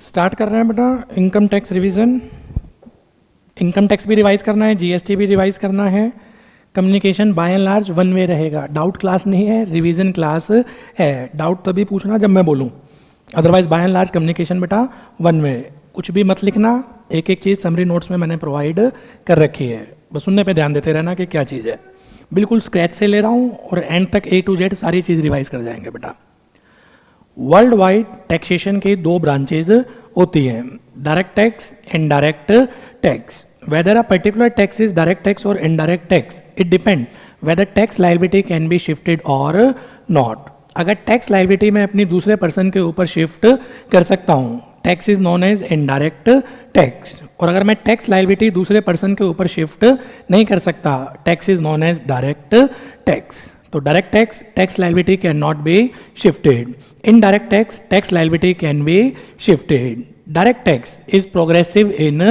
Start कर रहे हैं बेटा income tax revision. Income tax भी रिवाइज करना है, जीएसटी भी रिवाइज करना है। Communication bye and large one way रहेगा, डाउट क्लास नहीं है, रिवीजन क्लास है। डाउट तभी पूछना जब मैं बोलूँ, otherwise by and large communication बेटा वन वे। कुछ भी मत लिखना, एक एक चीज़ समरी नोट्स में मैंने प्रोवाइड कर रखी है, बस सुनने पे ध्यान देते रहना कि क्या चीज़ है। बिल्कुल स्क्रैच से ले रहा हूँ और एंड तक A to Z सारी चीज़ रिवाइज कर जाएंगे बेटा। वर्ल्ड वाइड टैक्सेशन के दो ब्रांचेज होती हैं, direct tax, indirect tax. Whether a particular tax is direct tax और indirect tax, it depend whether tax liability can be shifted और नॉट। अगर टैक्स लायबिलिटी मैं अपनी दूसरे पर्सन के ऊपर शिफ्ट कर सकता हूँ, tax is known as indirect tax. और अगर मैं टैक्स लायबिलिटी दूसरे पर्सन के ऊपर शिफ्ट नहीं कर सकता, tax is known as direct tax. तो direct tax, tax liability can not be shifted. Indirect tax, tax liability can be shifted. Direct tax is progressive in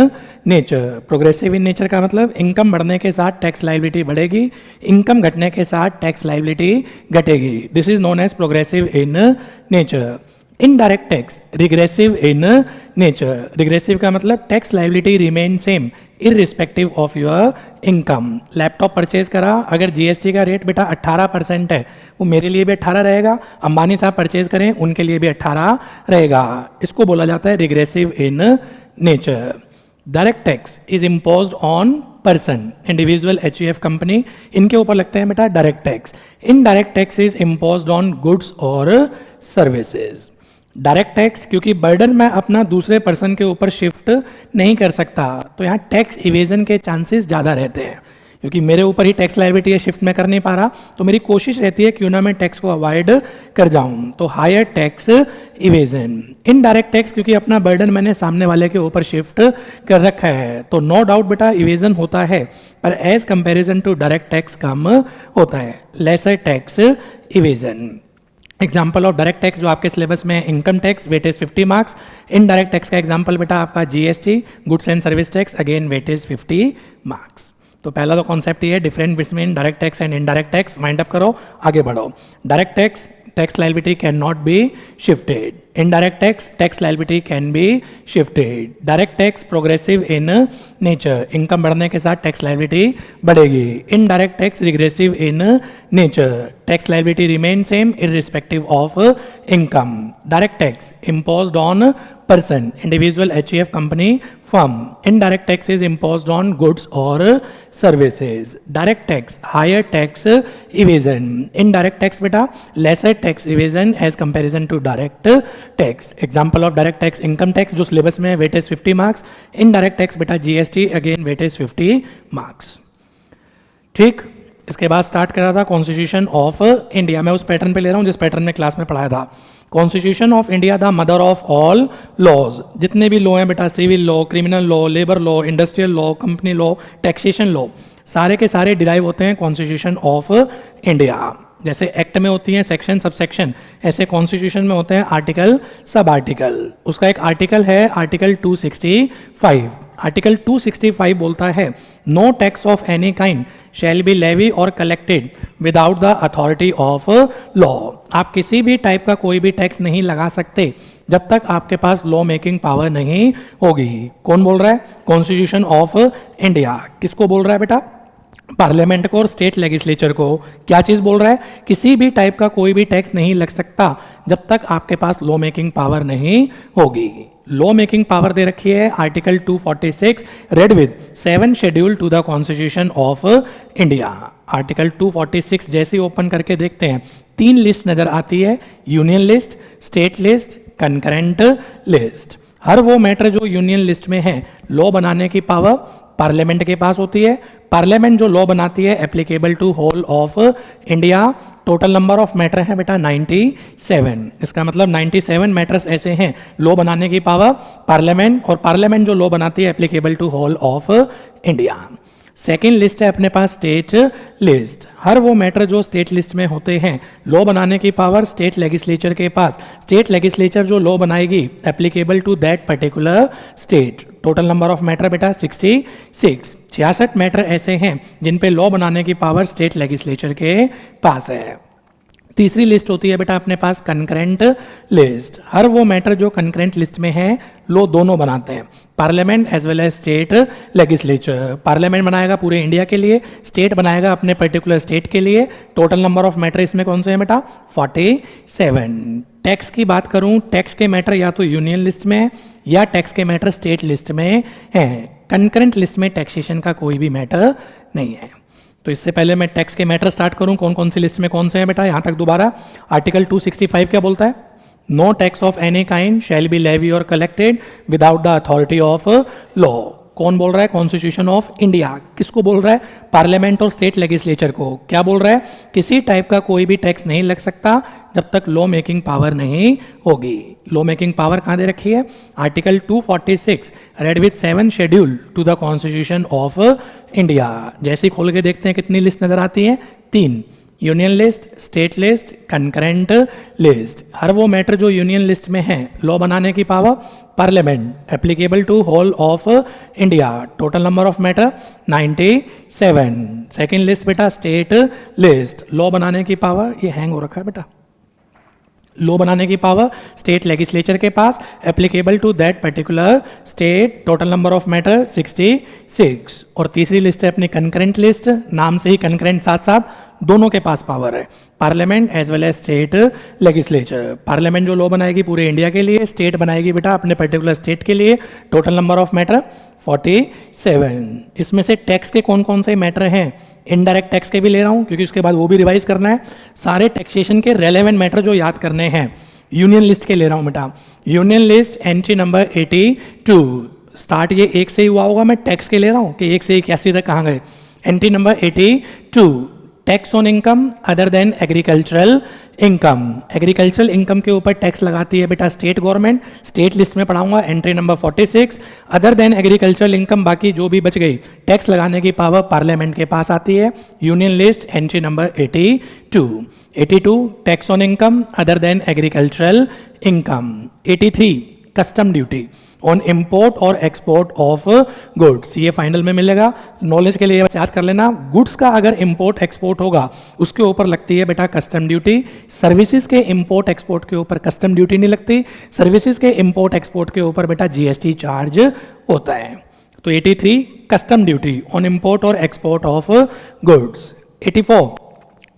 nature. Progressive in nature का मतलब income बढ़ने के साथ tax liability बढ़ेगी, income घटने के साथ टैक्स लायबिलिटी घटेगी। This is known as progressive in nature. Indirect tax regressive in nature. Regressive का मतलब tax liability remain same irrespective of your income. Laptop purchase करा, अगर जीएसटी का रेट बेटा 18% है, वो मेरे लिए भी 18 रहेगा, अंबानी साहब परचेज करें उनके लिए भी 18 रहेगा। इसको बोला जाता है regressive in nature. Direct tax is imposed on person, individual, HUF company, इनके ऊपर लगते हैं बेटा direct tax. Indirect tax is imposed on goods और सर्विसेज। डायरेक्ट टैक्स क्योंकि बर्डन मैं अपना दूसरे पर्सन के ऊपर शिफ्ट नहीं कर सकता, तो यहाँ टैक्स इवेजन के चांसेस ज़्यादा रहते हैं। क्योंकि मेरे ऊपर ही टैक्स लायबिलिटी है, शिफ्ट मैं कर नहीं पा रहा, तो मेरी कोशिश रहती है क्यों ना मैं टैक्स को अवॉइड कर जाऊं, तो higher tax evasion. Indirect tax क्योंकि अपना बर्डन मैंने सामने वाले के ऊपर शिफ्ट कर रखा है, तो नो डाउट बेटा इवेजन होता है, पर as comparison to direct tax कम होता है, lesser tax evasion. Example of direct tax जो आपके सिलेबस में income tax, weightage 50 marks. Indirect tax का एग्जाम्पल बेटा आपका GST, goods and service tax, again weightage 50 marks. तो पहला तो कॉन्सेप्ट ये है, different between direct tax and indirect tax. Wind up करो, आगे बढ़ो। Direct tax, tax liability can not be shifted. Indirect tax, tax liability can be shifted. Direct tax progressive in nature, income बढ़ने के साथ tax liability बढ़ेगी। Indirect tax regressive in nature, tax liability remain same irrespective of income. Direct tax imposed on person, individual, HUF company, firm. Indirect tax is imposed on goods or services. Direct tax, higher tax evasion. Indirect tax beta lesser tax evasion as comparison to direct tax. Example of direct tax, income tax जो syllabus में weightage 50 marks. Indirect tax beta GST again weightage 50 marks. ठीक, इसके बाद start करा था constitution of India. मैं उस pattern पे ले रहा हूँ जिस पैटर्न में क्लास में पढ़ाया था। Constitution of India the mother of all laws. जितने भी लॉ हैं बेटा, civil law, criminal law, labour law, industrial law, company law, taxation law, सारे के सारे डिराइव होते हैं कॉन्स्टिट्यूशन ऑफ इंडिया। जैसे एक्ट में होती हैं सेक्शन, सब सेक्शन, ऐसे कॉन्स्टिट्यूशन में होते हैं आर्टिकल, सब आर्टिकल। उसका एक आर्टिकल है आर्टिकल 265। आर्टिकल 265 बोलता है no tax of any kind shall be levy और collected without the authority of law. आप किसी भी टाइप का कोई भी टैक्स नहीं लगा सकते जब तक आपके पास लॉ मेकिंग पावर नहीं होगी। कौन बोल रहा है? Constitution of India. किसको बोल रहा है बेटा? पार्लियामेंट को और स्टेट लेजिस्लेचर को। क्या चीज़ बोल रहा है? किसी भी टाइप का कोई भी टैक्स नहीं लग सकता जब तक आपके पास लॉ मेकिंग पावर नहीं होगी। लॉ मेकिंग पावर दे रखी है article 246 read with 7 schedule to the constitution of India. Article 246 जैसे ओपन करके देखते हैं, 3 लिस्ट नजर आती है, union list, state list, concurrent list. हर वो मैटर जो यूनियन लिस्ट में है, लॉ बनाने की पावर पार्लियामेंट के पास होती है। पार्लियामेंट जो लॉ बनाती है applicable to whole of India. Total number of matter है बेटा 97। इसका मतलब 97 मैटर्स ऐसे हैं लॉ बनाने की पावर पार्लियामेंट, और पार्लियामेंट जो लॉ बनाती है applicable to whole of India. Second list है अपने पास स्टेट लिस्ट। हर वो मैटर जो स्टेट लिस्ट में होते हैं, लॉ बनाने की पावर स्टेट लेजिस्लेचर के पास। स्टेट लेजिस्लेचर जो लॉ बनाएगी applicable to that particular state. Total number of matter बेटा 66। 66 मैटर ऐसे हैं जिन पे लॉ बनाने की पावर स्टेट लेजिस्लेचर के पास है। तीसरी लिस्ट होती है बेटा अपने पास कंकरेंट लिस्ट। हर वो मैटर जो कंकरेंट लिस्ट में है लो दोनों बनाते हैं, parliament as well as state legislature. Parliament बनाएगा पूरे इंडिया के लिए, स्टेट बनाएगा अपने पर्टिकुलर स्टेट के लिए। टोटल नंबर ऑफ मैटर इसमें कौन से हैं बेटा? 47। टैक्स की बात करूं, टैक्स के मैटर या तो यूनियन लिस्ट में है या टैक्स के मैटर स्टेट लिस्ट में है। कंकरेंट लिस्ट में टैक्सेशन का कोई भी मैटर नहीं है। तो इससे पहले मैं टैक्स के मैटर स्टार्ट करूं, कौन कौन सी लिस्ट में कौन से हैं बेटा। यहां तक दोबारा आर्टिकल 265 क्या बोलता है? No tax of any kind shall be levy और collected without the authority of law. कौन बोल रहा है? Constitution of India. किसको बोल रहा है? पार्लियामेंट और स्टेट लेजिस्लेचर को। क्या बोल रहा है? किसी टाइप का कोई भी टैक्स नहीं लग सकता जब तक लॉ मेकिंग पावर नहीं होगी। लॉ मेकिंग पावर कहाँ दे रखी है? Article 246 read with 7 schedule to the constitution of India. जैसे ही खोल के देखते हैं कितनी लिस्ट नजर आती है? 3। Union list, state list, concurrent list. हर वो मैटर जो यूनियन लिस्ट में है लॉ बनाने की power parliament, applicable to whole of India. Total number of matter 97। Second list बेटा स्टेट लिस्ट, लॉ बनाने की पावर, ये हैंग हो रखा है बेटा, लॉ बनाने की पावर स्टेट लेजिस्लेचर के पास, applicable to that particular state. Total number of matter 66। और तीसरी लिस्ट है अपनी कंकरेंट लिस्ट, नाम से ही कंकरेंट साथ साथ दोनों के पास पावर है, parliament as well as state legislature. Parliament जो लॉ बनाएगी पूरे इंडिया के लिए, स्टेट बनाएगी बेटा अपने पर्टिकुलर स्टेट के लिए। Total number of matter 47। इसमें से टैक्स के कौन कौन से मैटर हैं? इनडायरेक्ट टैक्स के भी ले रहा हूं क्योंकि उसके बाद वो भी रिवाइज करना है। सारे टैक्सेशन के रेलेवेंट मैटर जो याद करने हैं यूनियन लिस्ट के ले रहा हूं बेटा। Union list entry number 82। Start ये एक से ही हुआ होगा, मैं टैक्स के ले रहा हूं कि एक से 81 तक कहाँ गए। Entry number 82, tax on income other than agricultural income. Agricultural income के ऊपर टैक्स लगाती है बेटा स्टेट गवर्नमेंट, स्टेट लिस्ट में पढ़ाऊंगा। Entry number 46, other than agricultural income, बाकी जो भी बच गई टैक्स लगाने की पावर पार्लियामेंट के पास आती है। Union list entry number 82, tax on income other than agricultural income. 83, custom duty on import और एक्सपोर्ट ऑफ गुड्स। ये फाइनल में मिलेगा, नॉलेज के लिए याद कर लेना। गुड्स का अगर इम्पोर्ट एक्सपोर्ट होगा उसके ऊपर लगती है बेटा कस्टम ड्यूटी। सर्विसेज के इम्पोर्ट एक्सपोर्ट के ऊपर कस्टम ड्यूटी नहीं लगती, सर्विसेज के इम्पोर्ट एक्सपोर्ट के ऊपर बेटा जीएसटी चार्ज होता है। तो 83 कस्टम ड्यूटी ऑन इम्पोर्ट और export of goods. 84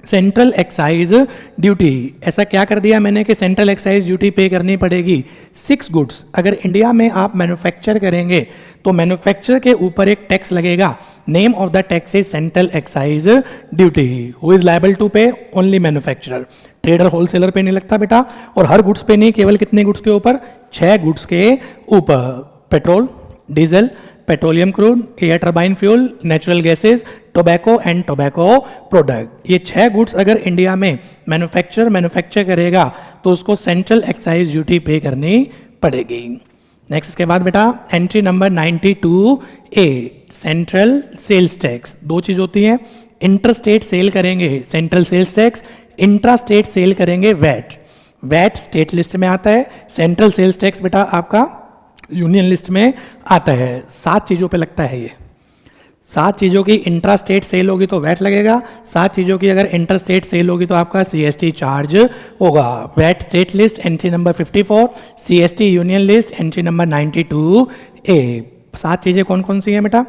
central excise duty. ऐसा क्या कर दिया मैंने कि सेंट्रल एक्साइज ड्यूटी पे करनी पड़ेगी 6 गुड्स। अगर इंडिया में आप मैन्युफैक्चर करेंगे तो मैन्युफैक्चर के ऊपर एक टैक्स लगेगा, name of the tax is central excise duty. Who is liable to pay? Only manufacturer, trader wholesaler पे नहीं लगता बेटा। और हर गुड्स पे नहीं, केवल कितने गुड्स के ऊपर? 6 गुड्स के ऊपर। Petrol, diesel, petroleum crude, air turbine fuel, natural gases, tobacco and tobacco product. ये 6 गुड्स अगर इंडिया में मैन्युफैक्चर करेगा तो उसको सेंट्रल एक्साइज ड्यूटी पे करनी पड़ेगी। नेक्स्ट इसके बाद बेटा entry number 92A, central sales tax. 2 चीज होती हैं, इंटर स्टेट सेल करेंगे central sales tax, intra state sale करेंगे वैट। वैट स्टेट लिस्ट में आता है, सेंट्रल सेल्स टैक्स बेटा आपका यूनियन लिस्ट में आता है। 7 चीज़ों पे लगता है ये। 7 चीज़ों की इंट्रा स्टेट सेल होगी तो वैट लगेगा, 7 चीज़ों की अगर इंटर स्टेट सेल होगी तो आपका सीएसटी चार्ज होगा। VAT state list entry number 54, CST union list entry number 92A। 7 चीज़ें कौन कौन सी हैं बेटा?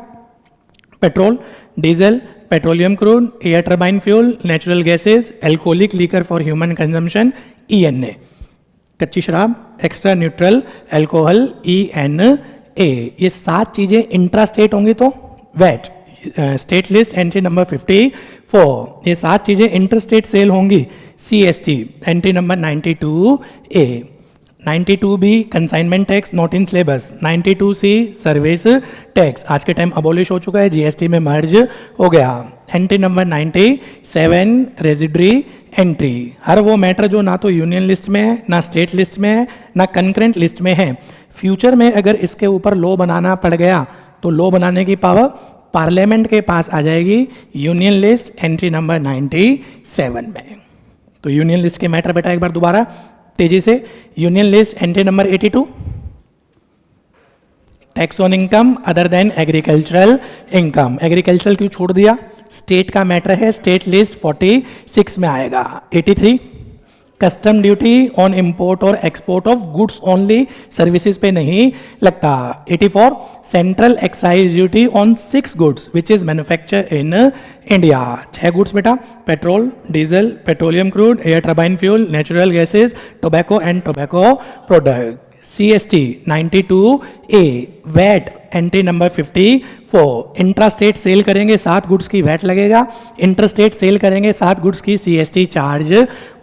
Petrol, diesel, petroleum crude, air turbine fuel, natural gases, alcoholic liquor for human consumption ENA, कच्ची शराब, एक्स्ट्रा न्यूट्रल एल्कोहल ENA। ये 7 चीजें इंट्रा स्टेट होंगी तो VAT. State list entry number 54। ये 7 चीजें इंटर स्टेट सेल होंगी CST entry number 92A। 92B consignment tax not in syllabus. 92C service tax, आज के टाइम अबोलिश हो चुका है, जीएसटी में मर्ज हो गया। Entry number 97 residuary entry. हर वो मैटर जो ना तो यूनियन लिस्ट में है, ना स्टेट लिस्ट में है, ना कंकरेंट लिस्ट में है, फ्यूचर में अगर इसके ऊपर लॉ बनाना पड़ गया तो लॉ बनाने की पावर पार्लियामेंट के पास आ जाएगी यूनियन लिस्ट एंट्री नंबर 97 में। तो यूनियन लिस्ट के मैटर बेटा एक बार दोबारा तेजी से। Union list entry number 82, tax on income other than agricultural income. Agricultural क्यों छोड़ दिया? स्टेट का मैटर है, स्टेट लिस्ट 46 में आएगा। 83 कस्टम ड्यूटी ऑन इंपोर्ट और export of goods only, services पे नहीं लगता। 84 central excise duty on 6 goods which is manufacture in India. 6 goods बेटा, petrol, diesel, petroleum crude, air turbine fuel, natural gases, tobacco and tobacco product. CST 92A VAT entry number 54, intra state sale करेंगे 7 goods की VAT लगेगा, inter state sale करेंगे 7 goods की CST charge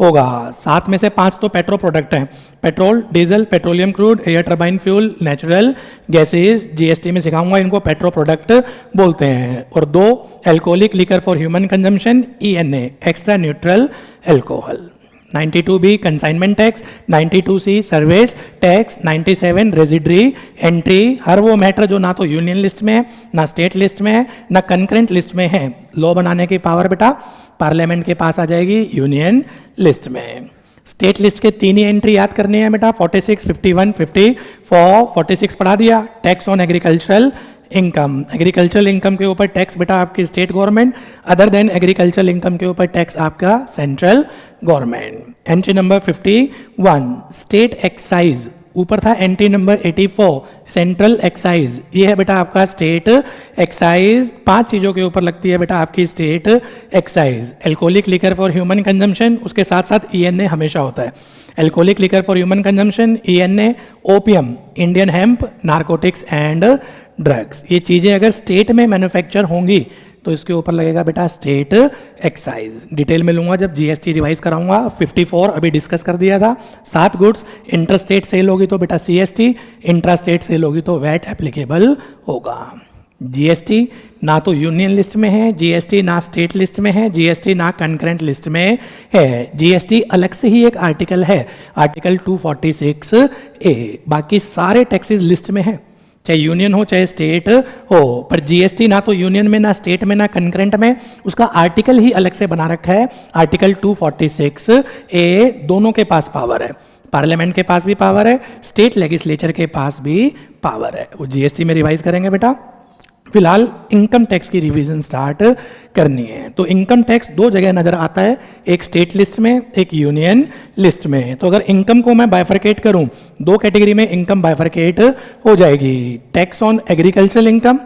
होगा। 7 में से 5 तो पेट्रो प्रोडक्ट हैं, petrol, diesel, petroleum crude, air turbine fuel, natural gases, GST में सिखाऊंगा इनको पेट्रो प्रोडक्ट बोलते हैं। और 2 alcoholic liquor for human consumption, ENA extra neutral alcohol. 92B consignment tax, 92C service tax, 97 residuary entry, हर वो matter जो ना तो यूनियन लिस्ट में है, ना स्टेट लिस्ट में है, ना कंकरेंट लिस्ट में है। लॉ बनाने की पावर बेटा पार्लियामेंट के पास आ जाएगी यूनियन लिस्ट में। स्टेट लिस्ट के 3 ही एंट्री याद करनी है बेटा, 46, 51, 54। 46 पढ़ा दिया, tax on agricultural income, agricultural income के ऊपर टैक्स बेटा आपकी state government, other than agricultural income के ऊपर टैक्स आपका central government. Entry number 51 state excise, ऊपर था एंट्री नंबर 84 सेंट्रल एक्साइज, ये है बेटा आपका स्टेट एक्साइज। 5 चीज़ों के ऊपर लगती है बेटा आपकी state excise. Alcoholic liquor for human consumption, उसके साथ साथ ENA हमेशा होता है। Alcoholic liquor for human consumption, ENA, opium, Indian hemp, narcotics and drugs, ये चीज़ें अगर स्टेट में मैन्युफैक्चर होंगी तो इसके ऊपर लगेगा बेटा स्टेट एक्साइज। डिटेल में लूंगा जब GST रिवाइज कराऊंगा। 54 अभी डिस्कस कर दिया था, 7 गुड्स इंटर स्टेट सेल होगी तो बेटा CST, इंट्रा स्टेट सेल होगी तो वैट एप्लीकेबल होगा। GST ना तो यूनियन लिस्ट में है, GST ना स्टेट लिस्ट में है, GST ना कंकरेंट लिस्ट में है। GST अलग से ही एक आर्टिकल है, आर्टिकल 246A, बाकी सारे टैक्सेस लिस्ट में है, चाहे यूनियन हो चाहे स्टेट हो, पर GST ना तो यूनियन में ना स्टेट में ना कंकरेंट में, उसका आर्टिकल ही अलग से बना रखा है, आर्टिकल 246A। दोनों के पास पावर है, पार्लियामेंट के पास भी पावर है, स्टेट लेजिस्लेचर के पास भी पावर है। वो GST में रिवाइज करेंगे बेटा। फिलहाल इनकम टैक्स की रिवीजन स्टार्ट करनी है। तो इनकम टैक्स 2 जगह नजर आता है, एक स्टेट लिस्ट में, एक यूनियन लिस्ट में। तो अगर इनकम को मैं बाइफरकेट करूं, 2 कैटेगरी में इनकम बाइफरकेट हो जाएगी, tax on agricultural income,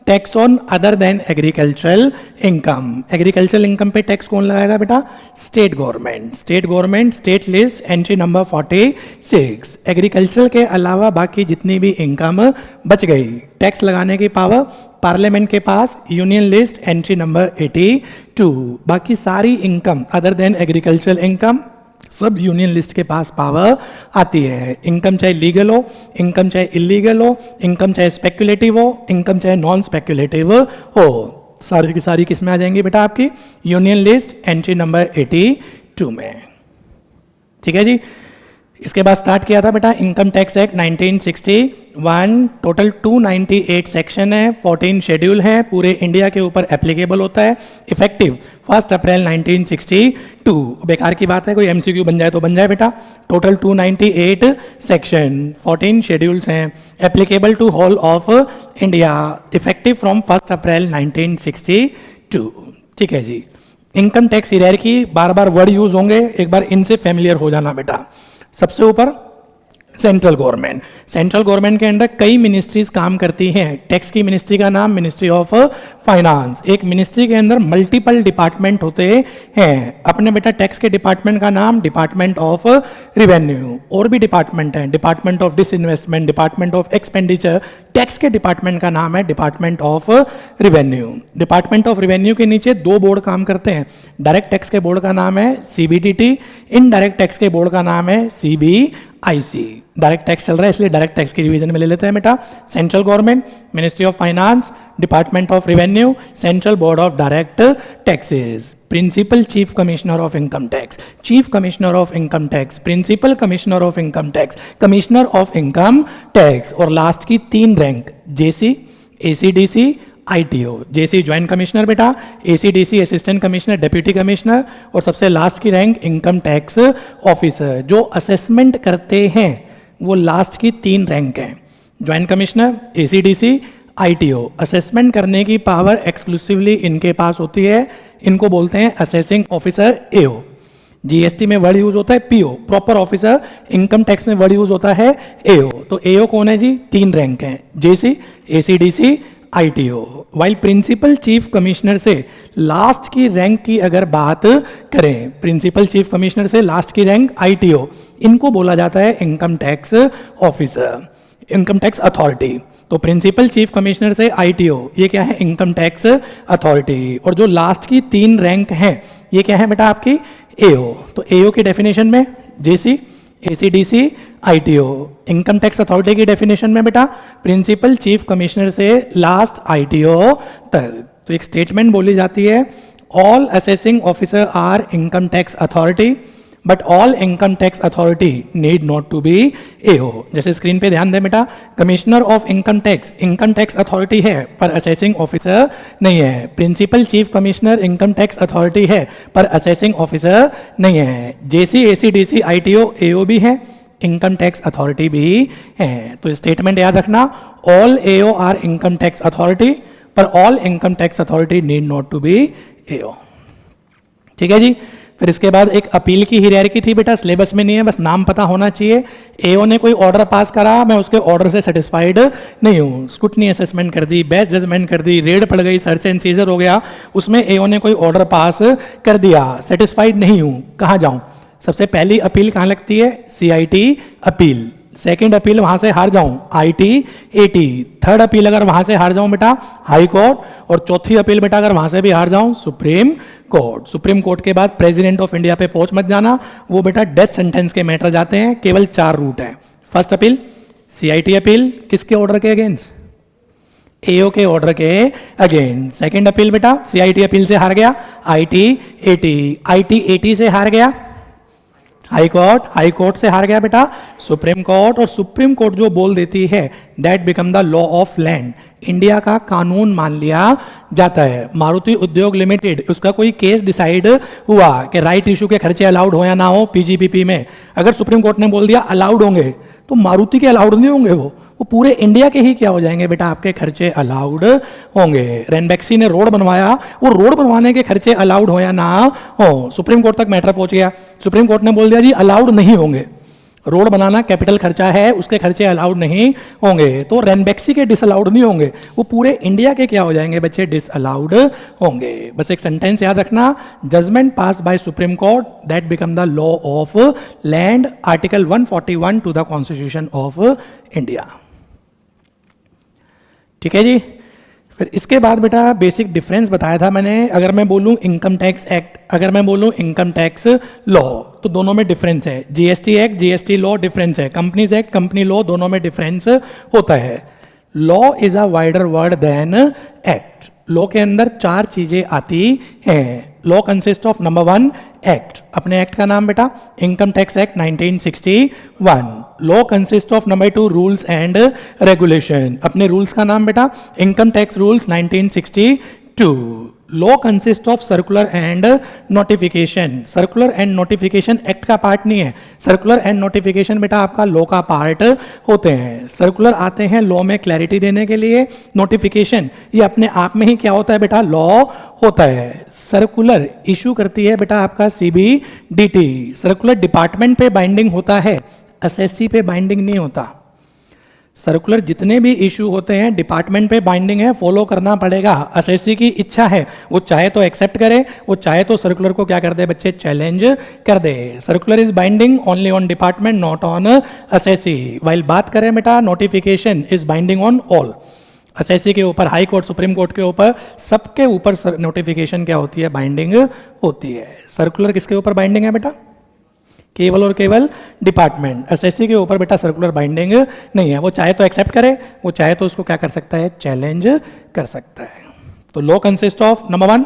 tax on other than agricultural income. Agricultural income पे टैक्स कौन लगाएगा बेटा? State government. State government, state list, entry number 46। Agriculture के अलावा बाकी जितनी भी इनकम बच गई, टैक्स लगाने की पावर पार्लियामेंट के पास, यूनियन लिस्ट, एंट्री नंबर 82। बाकी सारी income other than agricultural income सब यूनियन लिस्ट के पास पावर आती है। इनकम चाहे लीगल हो, इनकम चाहे इलीगल हो, इनकम चाहे स्पेक्युलेटिव हो, इनकम चाहे नॉन स्पेक्युलेटिव हो, सारी की सारी किस में आ जाएंगी बेटा? आपकी यूनियन लिस्ट, एंट्री नंबर 82 में। ठीक है जी। इसके बाद स्टार्ट किया था बेटा income tax act 1961। Total 298 section है, 14 शेड्यूल है, पूरे इंडिया के ऊपर एप्लीकेबल होता है। Effective 1 April 1962। बेकार की बात है, कोई MCQ बन जाए तो बन जाए बेटा। टोटल 298 सेक्शन, 14 शेड्यूल्स हैं, applicable to whole of India, effective from 1 April 1962। ठीक है जी। इनकम टैक्स हायरार्की, बार बार वर्ड यूज होंगे, एक बार इनसे फैमिलियर हो जाना बेटा। सबसे ऊपर सेंट्रल गवर्नमेंट। सेंट्रल गवर्नमेंट के अंदर कई मिनिस्ट्रीज काम करती हैं। टैक्स की मिनिस्ट्री का नाम मिनिस्ट्री ऑफ फाइनेंस। एक मिनिस्ट्री के अंदर मल्टीपल डिपार्टमेंट होते हैं। अपने बेटा टैक्स के डिपार्टमेंट का नाम डिपार्टमेंट ऑफ रिवेन्यू। और भी डिपार्टमेंट हैं, department of disinvestment, department of expenditure. Tax के डिपार्टमेंट का नाम है department of revenue. Department of revenue के नीचे 2 बोर्ड काम करते हैं। डायरेक्ट टैक्स के बोर्ड का नाम है CBDT, इनडायरेक्ट टैक्स के बोर्ड का नाम है CBIC। डायरेक्ट टैक्स चल रहा है इसलिए डायरेक्ट टैक्स की रिवीजन में ले लेते हैं बेटा। Central government, ministry of finance, department of revenue, central board of direct taxes, principal chief commissioner of income tax, chief commissioner of income tax, principal commissioner of income tax, commissioner of income tax, और last की 3 rank JC, ACDC, ITO। JC joint commissioner बेटा, ACDC assistant commissioner, deputy commissioner, और सबसे last की rank income tax officer. जो assessment करते हैं वो लास्ट की 3 रैंक हैं। Joint commissioner, ACDC, ITO। Assessment करने की पावर एक्सक्लूसिवली इनके पास होती है, इनको बोलते हैं असेसिंग ऑफिसर AO। जीएसटी में वर्ड यूज होता है PO, proper officer. Income tax में वर्ड यूज होता है एओ। तो एओ कौन है जी? 3 रैंक हैं, JC, ACDC, ITO. While principal chief commissioner से लास्ट की रैंक की अगर बात करें, प्रिंसिपल चीफ कमिश्नर से लास्ट की रैंक आईटीओ, इनको बोला जाता है income tax officer, income tax authority. तो प्रिंसिपल चीफ कमिश्नर से आईटीओ, ये क्या है? Income tax authority. और जो लास्ट की 3 रैंक हैं, ये क्या है बेटा? आपकी एओ। तो एओ की डेफिनेशन में JC, ACDC, ITO. Income tax authority की डेफिनेशन में बेटा प्रिंसिपल चीफ कमिश्नर से लास्ट आईटीओ तक। तो एक स्टेटमेंट बोली जाती है, all assessing officer are income tax authority but all income tax authority need not to be AO. जैसे स्क्रीन पे ध्यान दें बेटा, commissioner of income tax authority है पर असेसिंग ऑफिसर नहीं है। Principal chief commissioner income tax authority है पर असेसिंग ऑफिसर नहीं है। जेसी, एसीडीसी, आईटीओ, एओ भी है, इनकम टैक्स अथॉरिटी भी है। तो स्टेटमेंट याद रखना, all AO are income tax authority पर all income tax authority need not to be AO. ठीक है जी। फिर इसके बाद एक अपील की हियरार्की थी बेटा, सिलेबस में नहीं है, बस नाम पता होना चाहिए। एओ ने कोई ऑर्डर पास करा, मैं उसके ऑर्डर से सेटिस्फाइड नहीं हूँ, स्क्रूटनी असेसमेंट कर दी, बेस्ट जजमेंट कर दी, रेड पड़ गई, सर्च एंड सीजर हो गया, उसमें एओ ने कोई ऑर्डर पास कर दिया, सेटिस्फाइड नहीं हूँ, कहाँ जाऊँ? सबसे पहली अपील कहाँ लगती है? CIT appeal. सेकंड अपील वहां से हार जाऊं, आईटी एटी। थर्ड अपील अगर वहां से हार जाऊं बेटा, हाई कोर्ट। और चौथी अपील बेटा अगर वहां से भी हार जाऊं, सुप्रीम कोर्ट। सुप्रीम कोर्ट के बाद प्रेसिडेंट ऑफ इंडिया पे पहुंच मत जाना, वो बेटा डेथ सेंटेंस के मैटर जाते हैं। केवल 4 रूट हैं। फर्स्ट अपील सीआईटी अपील, किसके ऑर्डर के अगेंस्ट? एओ के ऑर्डर के अगेंस्ट। सेकंड अपील बेटा सीआईटी अपील से हार गया, आईटी एटी से हार गया, हाई कोर्ट से हार गया बेटा, सुप्रीम कोर्ट। और सुप्रीम कोर्ट जो बोल देती है, that become the law of land, India का कानून मान लिया जाता है। मारुति उद्योग लिमिटेड, उसका कोई केस डिसाइड हुआ कि राइट इशू के खर्चे अलाउड हो या ना हो पीजीपीपी में, अगर सुप्रीम कोर्ट ने बोल दिया अलाउड होंगे, तो मारुति के अलाउड नहीं होंगे, वो पूरे इंडिया के ही क्या हो जाएंगे बेटा? आपके खर्चे अलाउड होंगे। रेनबैक्सी ने रोड बनवाया, वो रोड बनवाने के खर्चे अलाउड हो या ना हो, सुप्रीम कोर्ट तक मैटर पहुंच गया। सुप्रीम कोर्ट ने बोल दिया जी अलाउड नहीं होंगे, रोड बनाना कैपिटल खर्चा है, उसके खर्चे अलाउड नहीं होंगे। तो रेनबैक्सी के डिसअलाउड नहीं होंगे, वो पूरे इंडिया के क्या हो जाएंगे बच्चे? डिसअलाउड होंगे। बस एक सेंटेंस याद रखना, judgement pass by supreme court that become the law of land, article 141 to the constitution of India. ठीक है जी। फिर इसके बाद बेटा बेसिक डिफरेंस बताया था मैंने, अगर मैं बोलूं इनकम टैक्स एक्ट, अगर मैं बोलूं इनकम टैक्स लॉ, तो दोनों में डिफरेंस है। GST act, GST law difference है। कंपनीज एक्ट, कंपनी लॉ, दोनों में डिफरेंस होता है। Law is a wider word than act. Law के अंदर 4 चीजें आती हैं। Law consist of number 1 act, अपने एक्ट का नाम बेटा income tax act 1961। Law consist of number 2 rules and regulation, अपने रूल्स का नाम बेटा income tax rules 1962। Law consist of circular and notification, circular and notification act का पार्ट नहीं है, सर्कुलर एंड नोटिफिकेशन बेटा आपका लॉ का पार्ट होते हैं। सर्कुलर आते हैं लॉ में क्लैरिटी देने के लिए, नोटिफिकेशन ये अपने आप में ही क्या होता है बेटा? लॉ होता है। सर्कुलर इशू करती है बेटा आपका सीबीडीटी, सर्कुलर डिपार्टमेंट पे बाइंडिंग होता है, एसएससी पे बाइंडिंग नहीं होता। सर्कुलर जितने भी इशू होते हैं डिपार्टमेंट पे बाइंडिंग है, फॉलो करना पड़ेगा। एसएससी की इच्छा है, वो चाहे तो एक्सेप्ट करे, वो चाहे तो सर्कुलर को क्या कर दे बच्चे? चैलेंज कर दे। Circular is binding only on department, not on assessee. While बात करें बेटा notification is binding on all, assessee के ऊपर, हाई कोर्ट, सुप्रीम कोर्ट के ऊपर, सबके ऊपर नोटिफिकेशन क्या होती है? बाइंडिंग होती है। सर्कुलर किसके ऊपर बाइंडिंग है बेटा? केवल और केवल डिपार्टमेंट। एसएससी के ऊपर बेटा सर्कुलर बाइंडिंग नहीं है, वो चाहे तो एक्सेप्ट करे, वो चाहे तो उसको क्या कर सकता है? चैलेंज कर सकता है। तो law consist of number 1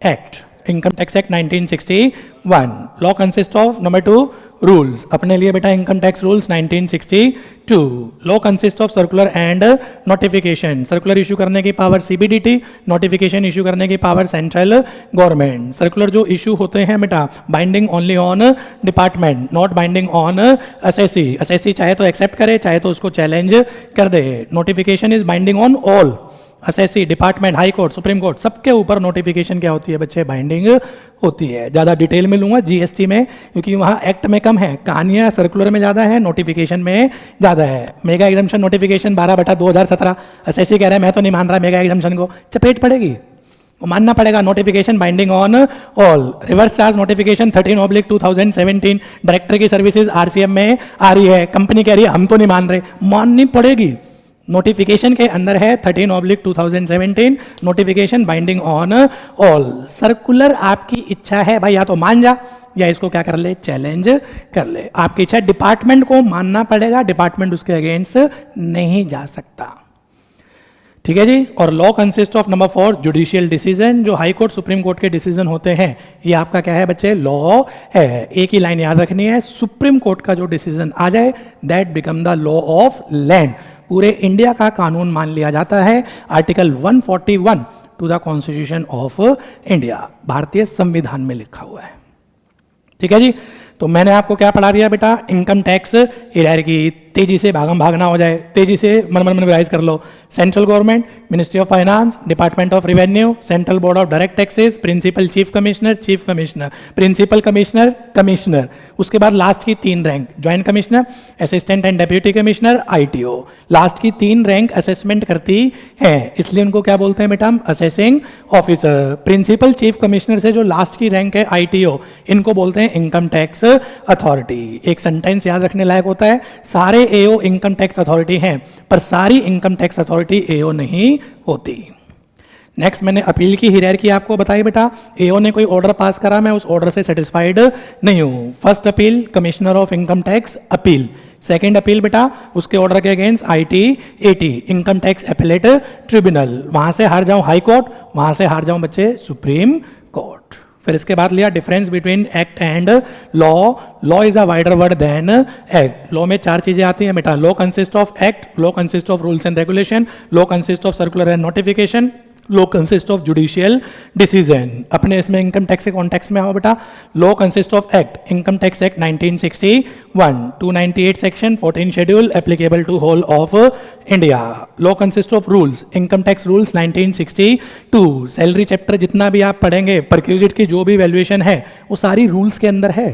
act, income tax act 1961। Law consist of number 2 rules, अपने लिए बेटा income tax rules 1962। Law consist of circular and notification, circular issue करने की पावर सीबीडीटी, नोटिफिकेशन इशू करने की पावर सेंट्रल गवर्नमेंट। सर्कुलर जो issue होते हैं बेटा binding only on department, not binding on SSC. SSC चाहे तो एक्सेप्ट करे, चाहे तो उसको चैलेंज कर दे। Notification is binding on all, SSC, department, high court, supreme court, सबके ऊपर नोटिफिकेशन क्या होती है बच्चे, बाइंडिंग होती है। ज़्यादा डिटेल में लूँगा जीएसटी में, क्योंकि वहाँ एक्ट में कम है, कहानियाँ सर्कुलर में ज़्यादा है, नोटिफिकेशन में ज़्यादा है। मेगा एग्जामिशन नोटिफिकेशन 12/2017, एसएससी कह रहा है मैं तो नहीं मान रहा मेगा एग्जामिशन को, चपेट पड़ेगी, वो मानना पड़ेगा। Notification binding on all. Reverse charge notification 13/2017, director की सर्विसेज आरसीएम में आ रही है, कंपनी कह रही है हम तो नहीं मान रहे, माननी पड़ेगी। नोटिफिकेशन के अंदर है 13/2017, notification binding on all. Circular आपकी इच्छा है भाई, या तो मान जा या इसको क्या कर ले, चैलेंज कर ले, आपकी इच्छा। डिपार्टमेंट को मानना पड़ेगा, डिपार्टमेंट उसके अगेंस्ट नहीं जा सकता, ठीक है जी। और law consist of number 4 judicial decision. जो हाई कोर्ट सुप्रीम कोर्ट के डिसीजन होते हैं ये आपका क्या है बच्चे, लॉ है। एक ही लाइन याद रखनी है, सुप्रीम कोर्ट का जो डिसीजन आ जाए that become the law of land, पूरे इंडिया का कानून मान लिया जाता है। Article 141 to the constitution of India, भारतीय संविधान में लिखा हुआ है, ठीक है जी। तो मैंने आपको क्या पढ़ा दिया बेटा, इनकम टैक्स हायरार्की, तेजी से भागम भागना हो जाए, तेजी से मन मेमोराइज कर लो। Central government, ministry of finance, department of revenue, central board of direct taxes, principal chief commissioner, principal commissioner, commissioner. उसके बाद लास्ट की 3 rank, joint commissioner, assistant and deputy commissioner, ITO. Last की 3 रैंक असेसमेंट करती है, इसलिए उनको क्या बोलते हैं बेटा, assessing officer. Principal chief commissioner से जो लास्ट की रैंक है आईटीओ, इनको बोलते हैं इनकम टैक्स अथॉरिटी। एक सेंटेंस याद रखने लायक होता है, सारे एओ इनकम टैक्स अथॉरिटी हैं पर सारी इनकम टैक्स अथॉरिटी एओ नहीं होती। नेक्स्ट मैंने अपील की हायरार्की आपको बताई बेटा, एओ ने कोई ऑर्डर पास करा, मैं उस ऑर्डर से सेटिस्फाइड नहीं हूं। First appeal commissioner of income tax appeal, second appeal बेटा उसके ऑर्डर के against ITAT income tax appellate tribunal, वहां से हार जाऊं हाई कोर्ट, वहां से हार जाऊं बच्चे सुप्रीम कोर्ट। फिर इसके बाद लिया difference between act and law. Law is a wider word than act. Law में 4 चीजें आती हैं बेटा, law consist of act, law consist of rules and regulation, law consist of circular and notification, law consist of judicial decision. अपने इसमें income tax के context में आओ बेटा, law consist of act, income tax act 1961, 298 section, 14 schedule applicable to whole of India. Law consist of rules, income tax rules 1962, salary chapter जितना भी आप पढ़ेंगे, परक्यूजिट की जो भी वैल्यूएशन है वो सारी रूल्स के अंदर है।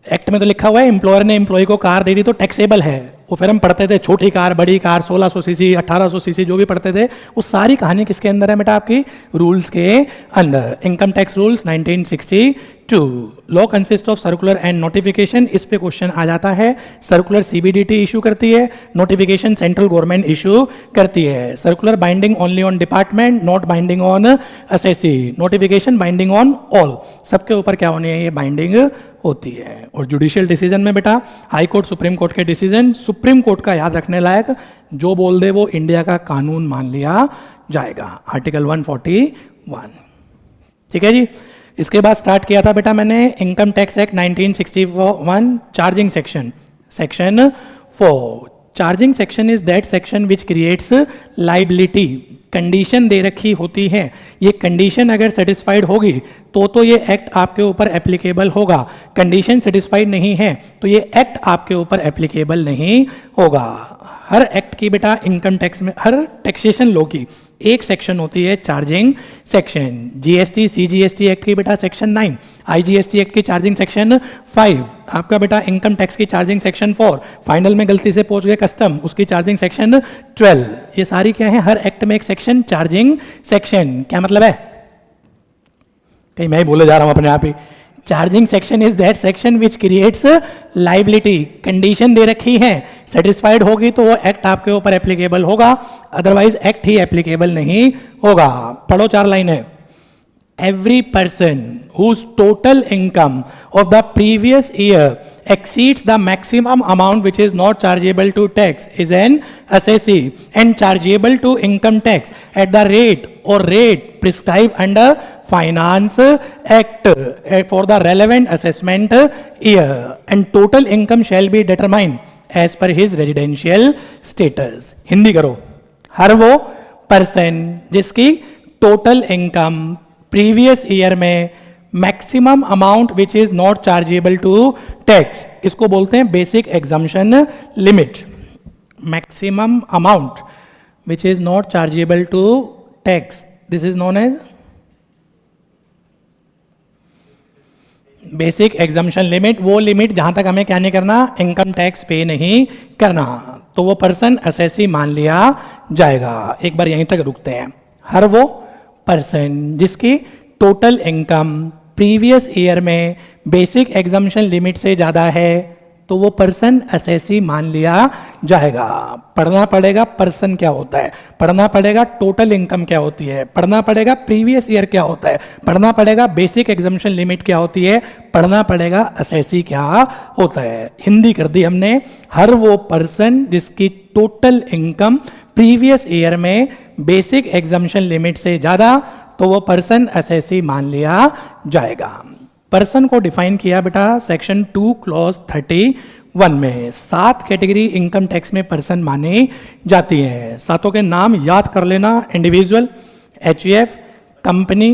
एक्ट में तो लिखा हुआ है एम्प्लॉयर ने एम्प्लॉय को कार दे दी तो टैक्सेबल है, वो फिर हम पढ़ते थे छोटी कार, बड़ी कार, 1600 सीसी, 1800 सीसी, जो भी पढ़ते थे वो सारी कहानी किसके अंदर है बेटा, आपकी रूल्स के अंदर। Income tax rules 1962। Law consist of circular and notification, इस पे क्वेश्चन आ जाता है। सर्कुलर सीबीडीटी इशू करती है, नोटिफिकेशन सेंट्रल गवर्नमेंट इशू करती है। Circular binding only on department, not binding on SSC. Notification binding on all, सबके ऊपर क्या होनी है, ये बाइंडिंग होती है। और जुडिशियल डिसीजन में बेटा हाई कोर्ट सुप्रीम कोर्ट के डिसीजन, सुप्रीम कोर्ट का याद रखने लायक, जो बोल दे वो इंडिया का कानून मान लिया जाएगा, आर्टिकल 141, ठीक है जी। इसके बाद स्टार्ट किया था बेटा मैंने income tax act 1961, charging section, section 4। Charging section is that section which creates liability. Condition दे रखी होती है, ये कंडीशन अगर सेटिस्फाइड होगी तो ये एक्ट आपके ऊपर एप्लीकेबल होगा, कंडीशन सेटिस्फाइड नहीं है तो ये एक्ट आपके ऊपर एप्लीकेबल नहीं होगा। हर एक्ट की बेटा इनकम टैक्स में, हर टैक्सेशन लॉ की एक सेक्शन होती है charging section. GST CGST act की बेटा सेक्शन 9, आईजीएसटी एक्ट की चार्जिंग सेक्शन 5, आपका बेटा इनकम टैक्स की चार्जिंग सेक्शन 4, फाइनल में गलती से पहुंच गए कस्टम, उसकी चार्जिंग सेक्शन 12। ये सारी क्या है, हर एक्ट में एक सेक्शन चार्जिंग सेक्शन। क्या मतलब है, कहीं मैं ही बोले जा रहा हूं अपने आप ही। Charging section is that section which creates liability. Condition दे रखी है, सेटिस्फाइड होगी तो वो एक्ट आपके ऊपर एप्लीकेबल होगा, अदरवाइज एक्ट ही एप्लीकेबल नहीं होगा। पढ़ो 4 लाइनें। Every person whose total income of the previous year exceeds the maximum amount which is not chargeable to tax is an assessee and chargeable to income tax at the rate or rate prescribed under Finance Act for the relevant assessment year, and total income shall be determined as per his residential status. Hindi करो, हर वो person जिसकी total income previous year में maximum amount which is not chargeable to tax, इसको बोलते हैं basic exemption limit. Maximum amount which is not chargeable to tax. This is known as basic exemption limit. वो limit जहां तक हमें क्या नहीं करना, इनकम टैक्स पे नहीं करना, तो वो पर्सन एसएससी मान लिया जाएगा. एक बार यहीं तक रुकते हैं. हर वो पर्सन जिसकी टोटल इनकम प्रीवियस ईयर में बेसिक एग्जम्पशन लिमिट से ज़्यादा है तो वो पर्सन एसएससी मान लिया जाएगा. पढ़ना पड़ेगा पर्सन क्या होता है, पढ़ना पड़ेगा टोटल इनकम क्या होती है, पढ़ना पड़ेगा प्रीवियस ईयर क्या होता है, पढ़ना पड़ेगा बेसिक एग्जम्पशन लिमिट क्या होती है, पढ़ना पड़ेगा एसएससी क्या होता है. हिंदी कर दी हमने. हर वो पर्सन जिसकी टोटल इनकम प्रीवियस ईयर में बेसिक एग्जम्पशन लिमिट से ज़्यादा, तो वो पर्सन एसएससी मान लिया जाएगा. पर्सन को डिफाइन किया बेटा सेक्शन 2 क्लॉज 31 में. 7 कैटेगरी इनकम टैक्स में पर्सन माने जाती हैं. सातों के नाम याद कर लेना. Individual, HEF, company,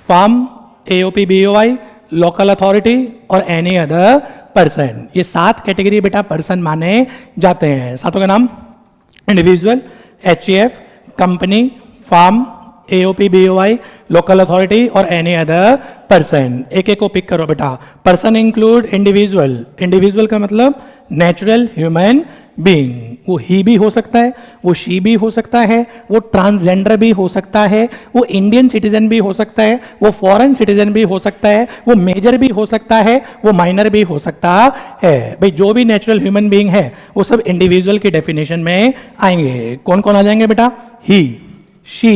firm, AOP BOI, local authority और एनी अदर पर्सन. ये 7 कैटेगरी बेटा पर्सन माने जाते हैं. सातों के नाम individual, HEF, company, firm, AOP BOI, local authority और एनी अदर पर्सन. एक एक को पिक करो बेटा. Person include individual. इंडिविजुअल का मतलब नेचुरल ह्यूमन बीइंग. वो ही भी हो सकता है, वो शी भी हो सकता है, वो ट्रांसजेंडर भी हो सकता है, वो इंडियन सिटीजन भी हो सकता है, वो फॉरेन सिटीजन भी हो सकता है, वो मेजर भी हो सकता है, वो माइनर भी हो सकता है. भाई जो भी नेचुरल ह्यूमन बीइंग है वो सब इंडिविजुअल की डेफिनेशन में आएंगे. कौन कौन आ जाएंगे बेटा? He, she,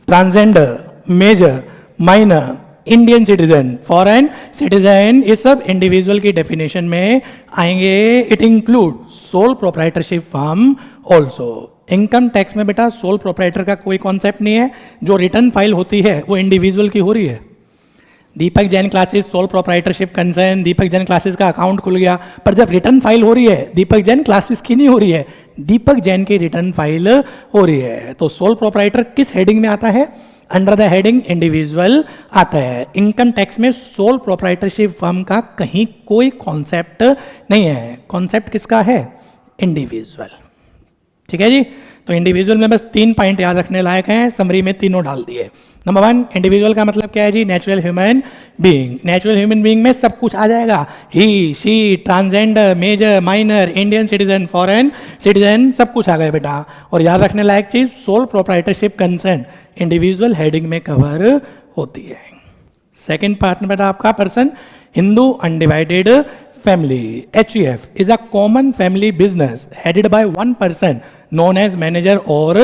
transgender, major, minor, Indian citizen, foreign citizen, ये सब इंडिविजुअल की डेफिनेशन में आएंगे. It include sole proprietorship firm also. Income tax में बेटा सोल प्रोप्राइटर का कोई कॉन्सेप्ट नहीं है. जो रिटर्न फाइल होती है वो इंडिविजुअल की हो रही है. Deepak Jain classes sole proprietorship concern, Deepak Jain classes का अकाउंट खुल गया, पर जब रिटर्न फाइल हो रही है दीपक जैन क्लासेस की नहीं हो रही है, दीपक जैन की रिटर्न फाइल हो रही है. तो सोल प्रोप्राइटर किस हेडिंग में आता है? अंडर द हेडिंग इंडिविजुअल आता है. इनकम टैक्स में सोल प्रोप्राइटरशिप फर्म का कहीं कोई कॉन्सेप्ट नहीं है. कॉन्सेप्ट किसका है? इंडिविजुअल. ठीक है जी. तो इंडिविजुअल में बस 3 पॉइंट याद रखने लायक हैं. समरी में तीनों डाल दिए. नंबर 1, इंडिविजुअल का मतलब क्या है जी? Natural human being. Natural human being में सब कुछ आ जाएगा. He, she, transgender, major, minor, Indian citizen, foreign citizen, सब कुछ आ गया बेटा. और याद रखने लायक चीज, soul proprietorship concern individual heading में कवर होती है. सेकेंड पार्ट में बेटा आपका person, Hindu undivided family. HUF is a common family business headed by one person known as manager और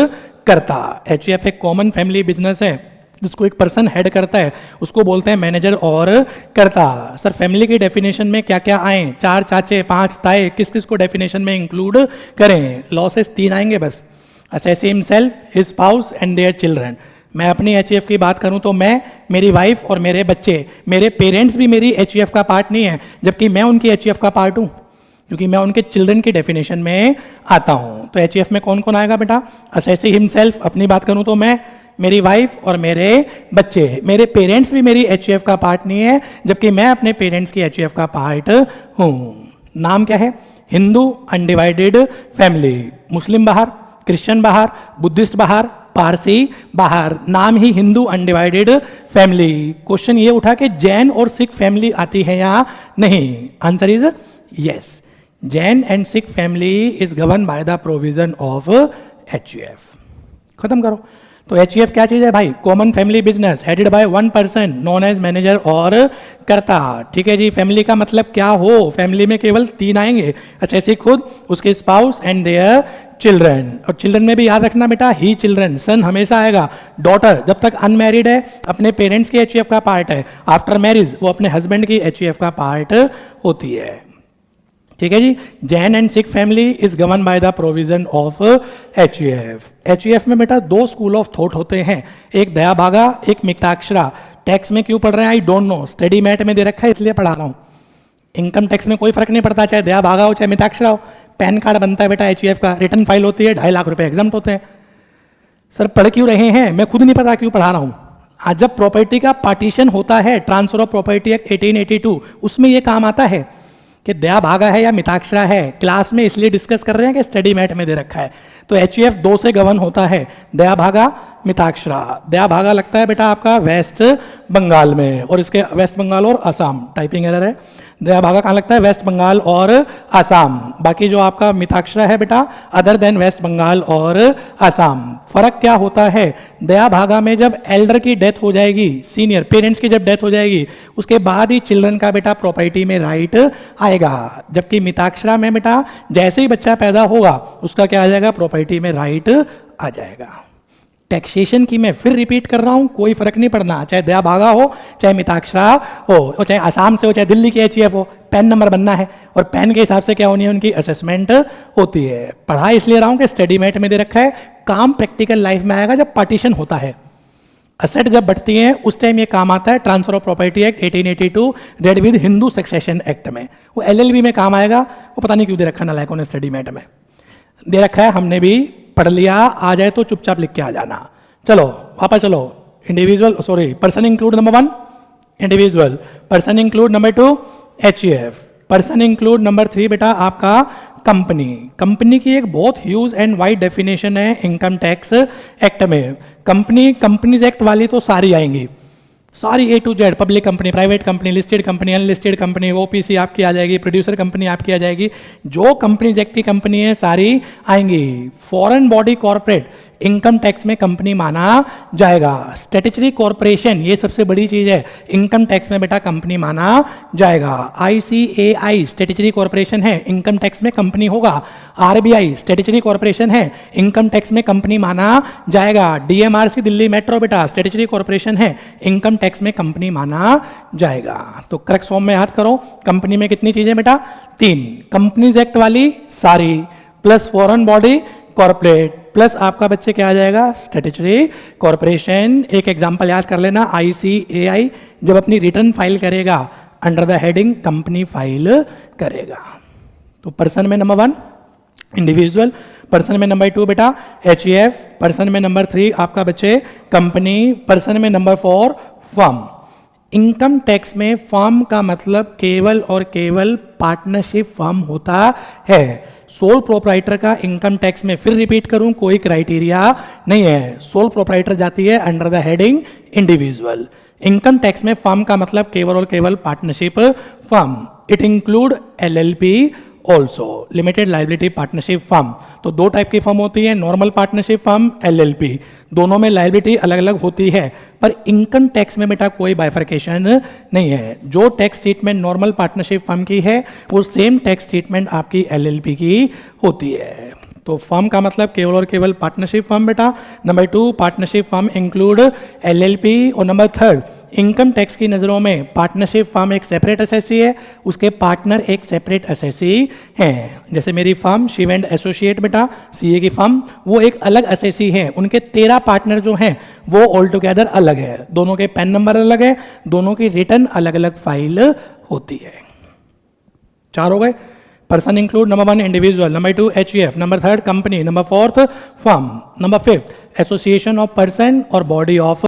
कर्ता. HUF एक कॉमन फैमिली बिजनेस है जिसको एक पर्सन हेड करता है, उसको बोलते हैं मैनेजर और कर्ता. सर फैमिली की डेफिनेशन में क्या क्या आए? 4 चाचे, 5 ताए, किस किस को डेफिनेशन में इंक्लूड करें? लॉसेस 3 आएंगे बस. Assessee himself, his spouse and their children. मैं अपनी HUF की बात करूं तो मैं, मेरी वाइफ और मेरे बच्चे. मेरे पेरेंट्स भी मेरी HUF का पार्ट नहीं है, जबकि मैं उनकी HUF का पार्ट हूं क्योंकि मैं उनके चिल्ड्रन की डेफिनेशन में आता हूं. तो HUF में कौन कौन आएगा बेटा? असेसी हिमसेल्फ, अपनी बात करूं तो मैं, मेरी वाइफ और मेरे बच्चे. मेरे पेरेंट्स भी मेरी HUF का पार्ट नहीं है, जबकि मैं अपने पेरेंट्स की HUF का पार्ट हूं. नाम क्या है? Hindu undivided family. मुस्लिम बाहर, क्रिश्चियन बाहर, बुद्धिस्ट बाहर, पारसी बाहर. नाम ही हिंदू अनडिवाइडेड फैमिली. क्वेश्चन ये उठा कि जैन और सिख फैमिली आती है या नहीं? Answer is yes. Jain and Sikh family is govern by the provision of HUF. खत्म करो. तो HUF क्या चीज है भाई? Common family business headed by one person known as manager और कर्ता. ठीक है जी. फैमिली का मतलब क्या हो? फैमिली में केवल 3 आएंगे. असेसी खुद, उसके स्पाउस एंड देयर चिल्ड्रन. और चिल्ड्रन में भी याद रखना बेटा, ही चिल्ड्रन. सन हमेशा आएगा. डॉटर जब तक अनमैरिड है अपने पेरेंट्स की HUF का पार्ट है. आफ्टर मैरिज वो अपने हस्बैंड की HUF का पार्ट होती है. ठीक है जी. Jain and Sikh family is govern by the provision of HUF. HUF में बेटा 2 स्कूल ऑफ थॉट होते हैं, एक दया भागा, एक मिताक्षरा. टैक्स में क्यों पढ़ रहे हैं I don't know, study mat में दे रखा है इसलिए पढ़ा रहा हूँ. इनकम टैक्स में कोई फर्क नहीं पड़ता, चाहे दया भागा हो चाहे मिताक्षरा हो. पैन कार्ड बनता है बेटा HUF का, रिटर्न फाइल होती है, 2.5 लाख रुपए एग्जाम्प्ट होते हैं. सर पढ़ क्यों रहे हैं? मैं खुद नहीं पता क्यों पढ़ा रहा हूँ. आज जब प्रॉपर्टी का पार्टीशन होता है, ट्रांसफर ऑफ प्रॉपर्टी एक्ट 1882, उसमें ये काम आता है. कि दया भागा है या मिताक्षरा है, क्लास में इसलिए डिस्कस कर रहे हैं कि स्टडी मैट में दे रखा है। तो HEF 2 से गवर्न होता है, दया भागा मिताक्षरा। दया भागा लगता है बेटा आपका वेस्ट बंगाल में, और इसके वेस्ट बंगाल और असम, टाइपिंग एरर है। दया भागा कहाँ लगता है? वेस्ट बंगाल और असम। बाकी जो आपका मिताक्षरा है बेटा अदर देन वेस्ट बंगाल और असम। फर्क क्या होता है? दया भागा में जब एल्डर की डेथ हो जाएगी, सीनियर पेरेंट्स की जब डेथ हो जाएगी, उसके बाद ही चिल्ड्रन का बेटा प्रॉपर्टी में राइट आएगा। जबकि मिताक्षरा में बेटा जैसे ही बच्चा पैदा होगा उसका क्या आ जाएगा? प्रॉपर्टी में राइट आ जाएगा। टैक्सेशन की मैं फिर रिपीट कर रहा हूं, कोई फर्क नहीं पड़ना, चाहे दया भागा हो, चाहे मिताक्षरा हो, और चाहे आसाम से हो, चाहे दिल्ली की HEF हो, पैन नंबर बनना है और पैन के हिसाब से क्या होनी है? उनकी असेसमेंट होती है। पढ़ा इसलिए रहा हूं कि स्टडी मेट में दे रखा है, काम प्रैक्टिकल लाइफ में आएगा जब पार्टीशन होता है, असेट जब बढ़ती हैं उस टाइम ये काम आता है। Transfer of property act 1882 read with Hindu succession act में, वो LLB में काम आएगा। वो पता नहीं क्यों दे रखा नालायकों ने स्टडी मेट में दे रखा है, हमने भी पढ़ लिया। आ जाए तो चुपचाप लिख के आ जाना। चलो वापस चलो। Individual sorry person include number 1 individual, person include number 2 HEF, person include number 3 बेटा आपका कंपनी। कंपनी की एक बहुत ह्यूज एंड वाइड डेफिनेशन है इनकम टैक्स एक्ट में। कंपनीज एक्ट वाली तो सारी आएंगी, सारी A to Z, public company, private company, listed company, unlisted company, OPC आपकी आ जाएगी, प्रोड्यूसर कंपनी आपकी आ जाएगी। जो कंपनीज एक्ट की कंपनी है सारी आएंगी। Foreign body corporate income tax में कंपनी माना जाएगा। स्टैट्यूटरी कॉर्पोरेशन ये सबसे बड़ी चीज है, इनकम टैक्स में बेटा कंपनी माना जाएगा। ICAI स्टैट्यूटरी कॉर्पोरेशन है, इनकम टैक्स में कंपनी होगा। RBI स्टैट्यूटरी कॉर्पोरेशन है, इनकम टैक्स में कंपनी माना जाएगा। DMRC दिल्ली मेट्रो बेटा स्टैट्यूटरी कॉर्पोरेशन है, इनकम टैक्स में कंपनी माना जाएगा। तो करेक्ट फॉर्म में याद करो, कंपनी में कितनी चीजें बेटा? 3। कंपनीज एक्ट वाली सारी, plus foreign body corporate, plus आपका बच्चे क्या आ जाएगा? Statutory corporation. एक एग्जांपल याद कर लेना, ICAI जब अपनी रिटर्न फाइल करेगा under the heading company file करेगा। तो पर्सन में नंबर 1 इंडिविजुअल, पर्सन में नंबर 2 बेटा HEF, पर्सन में नंबर 3 आपका बच्चे कंपनी, पर्सन में नंबर 4 फर्म। इनकम टैक्स में फर्म का मतलब केवल और केवल पार्टनरशिप फर्म होता है। सोल प्रोप्राइटर का इनकम टैक्स में फिर रिपीट करूं, कोई क्राइटेरिया नहीं है। सोल प्रोप्राइटर जाती है under the heading individual. Income tax में फर्म का मतलब केवल और केवल partnership firm. It include LLP also, limited liability partnership firm. तो 2 टाइप की फर्म होती है, नॉर्मल पार्टनरशिप फर्म, LLP। दोनों में लाइबिलिटी अलग अलग होती है, पर इनकम टैक्स में बेटा कोई बाइफर्केशन नहीं है। जो tax treatment normal partnership firm की है वो सेम टैक्स ट्रीटमेंट आपकी LLP की होती है। तो फर्म का मतलब केवल और केवल पार्टनरशिप फर्म बेटा। Number 2 partnership firm include LLP। और नंबर 3 इनकम टैक्स की नज़रों में पार्टनरशिप फर्म एक सेपरेट एसएससी है, उसके पार्टनर एक सेपरेट एसएससी हैं। जैसे मेरी फर्म शिव एंड एसोसिएट बेटा CA की फर्म, वो एक अलग एसएससी है, उनके 13 पार्टनर जो हैं वो ऑल टुगेदर अलग है। दोनों के पैन नंबर अलग है, दोनों की रिटर्न अलग अलग फाइल होती है। 4 हो गए। Person include number 1 individual, number 2 HEF, number 3 company, number 4 firm, number 5 association of person और body of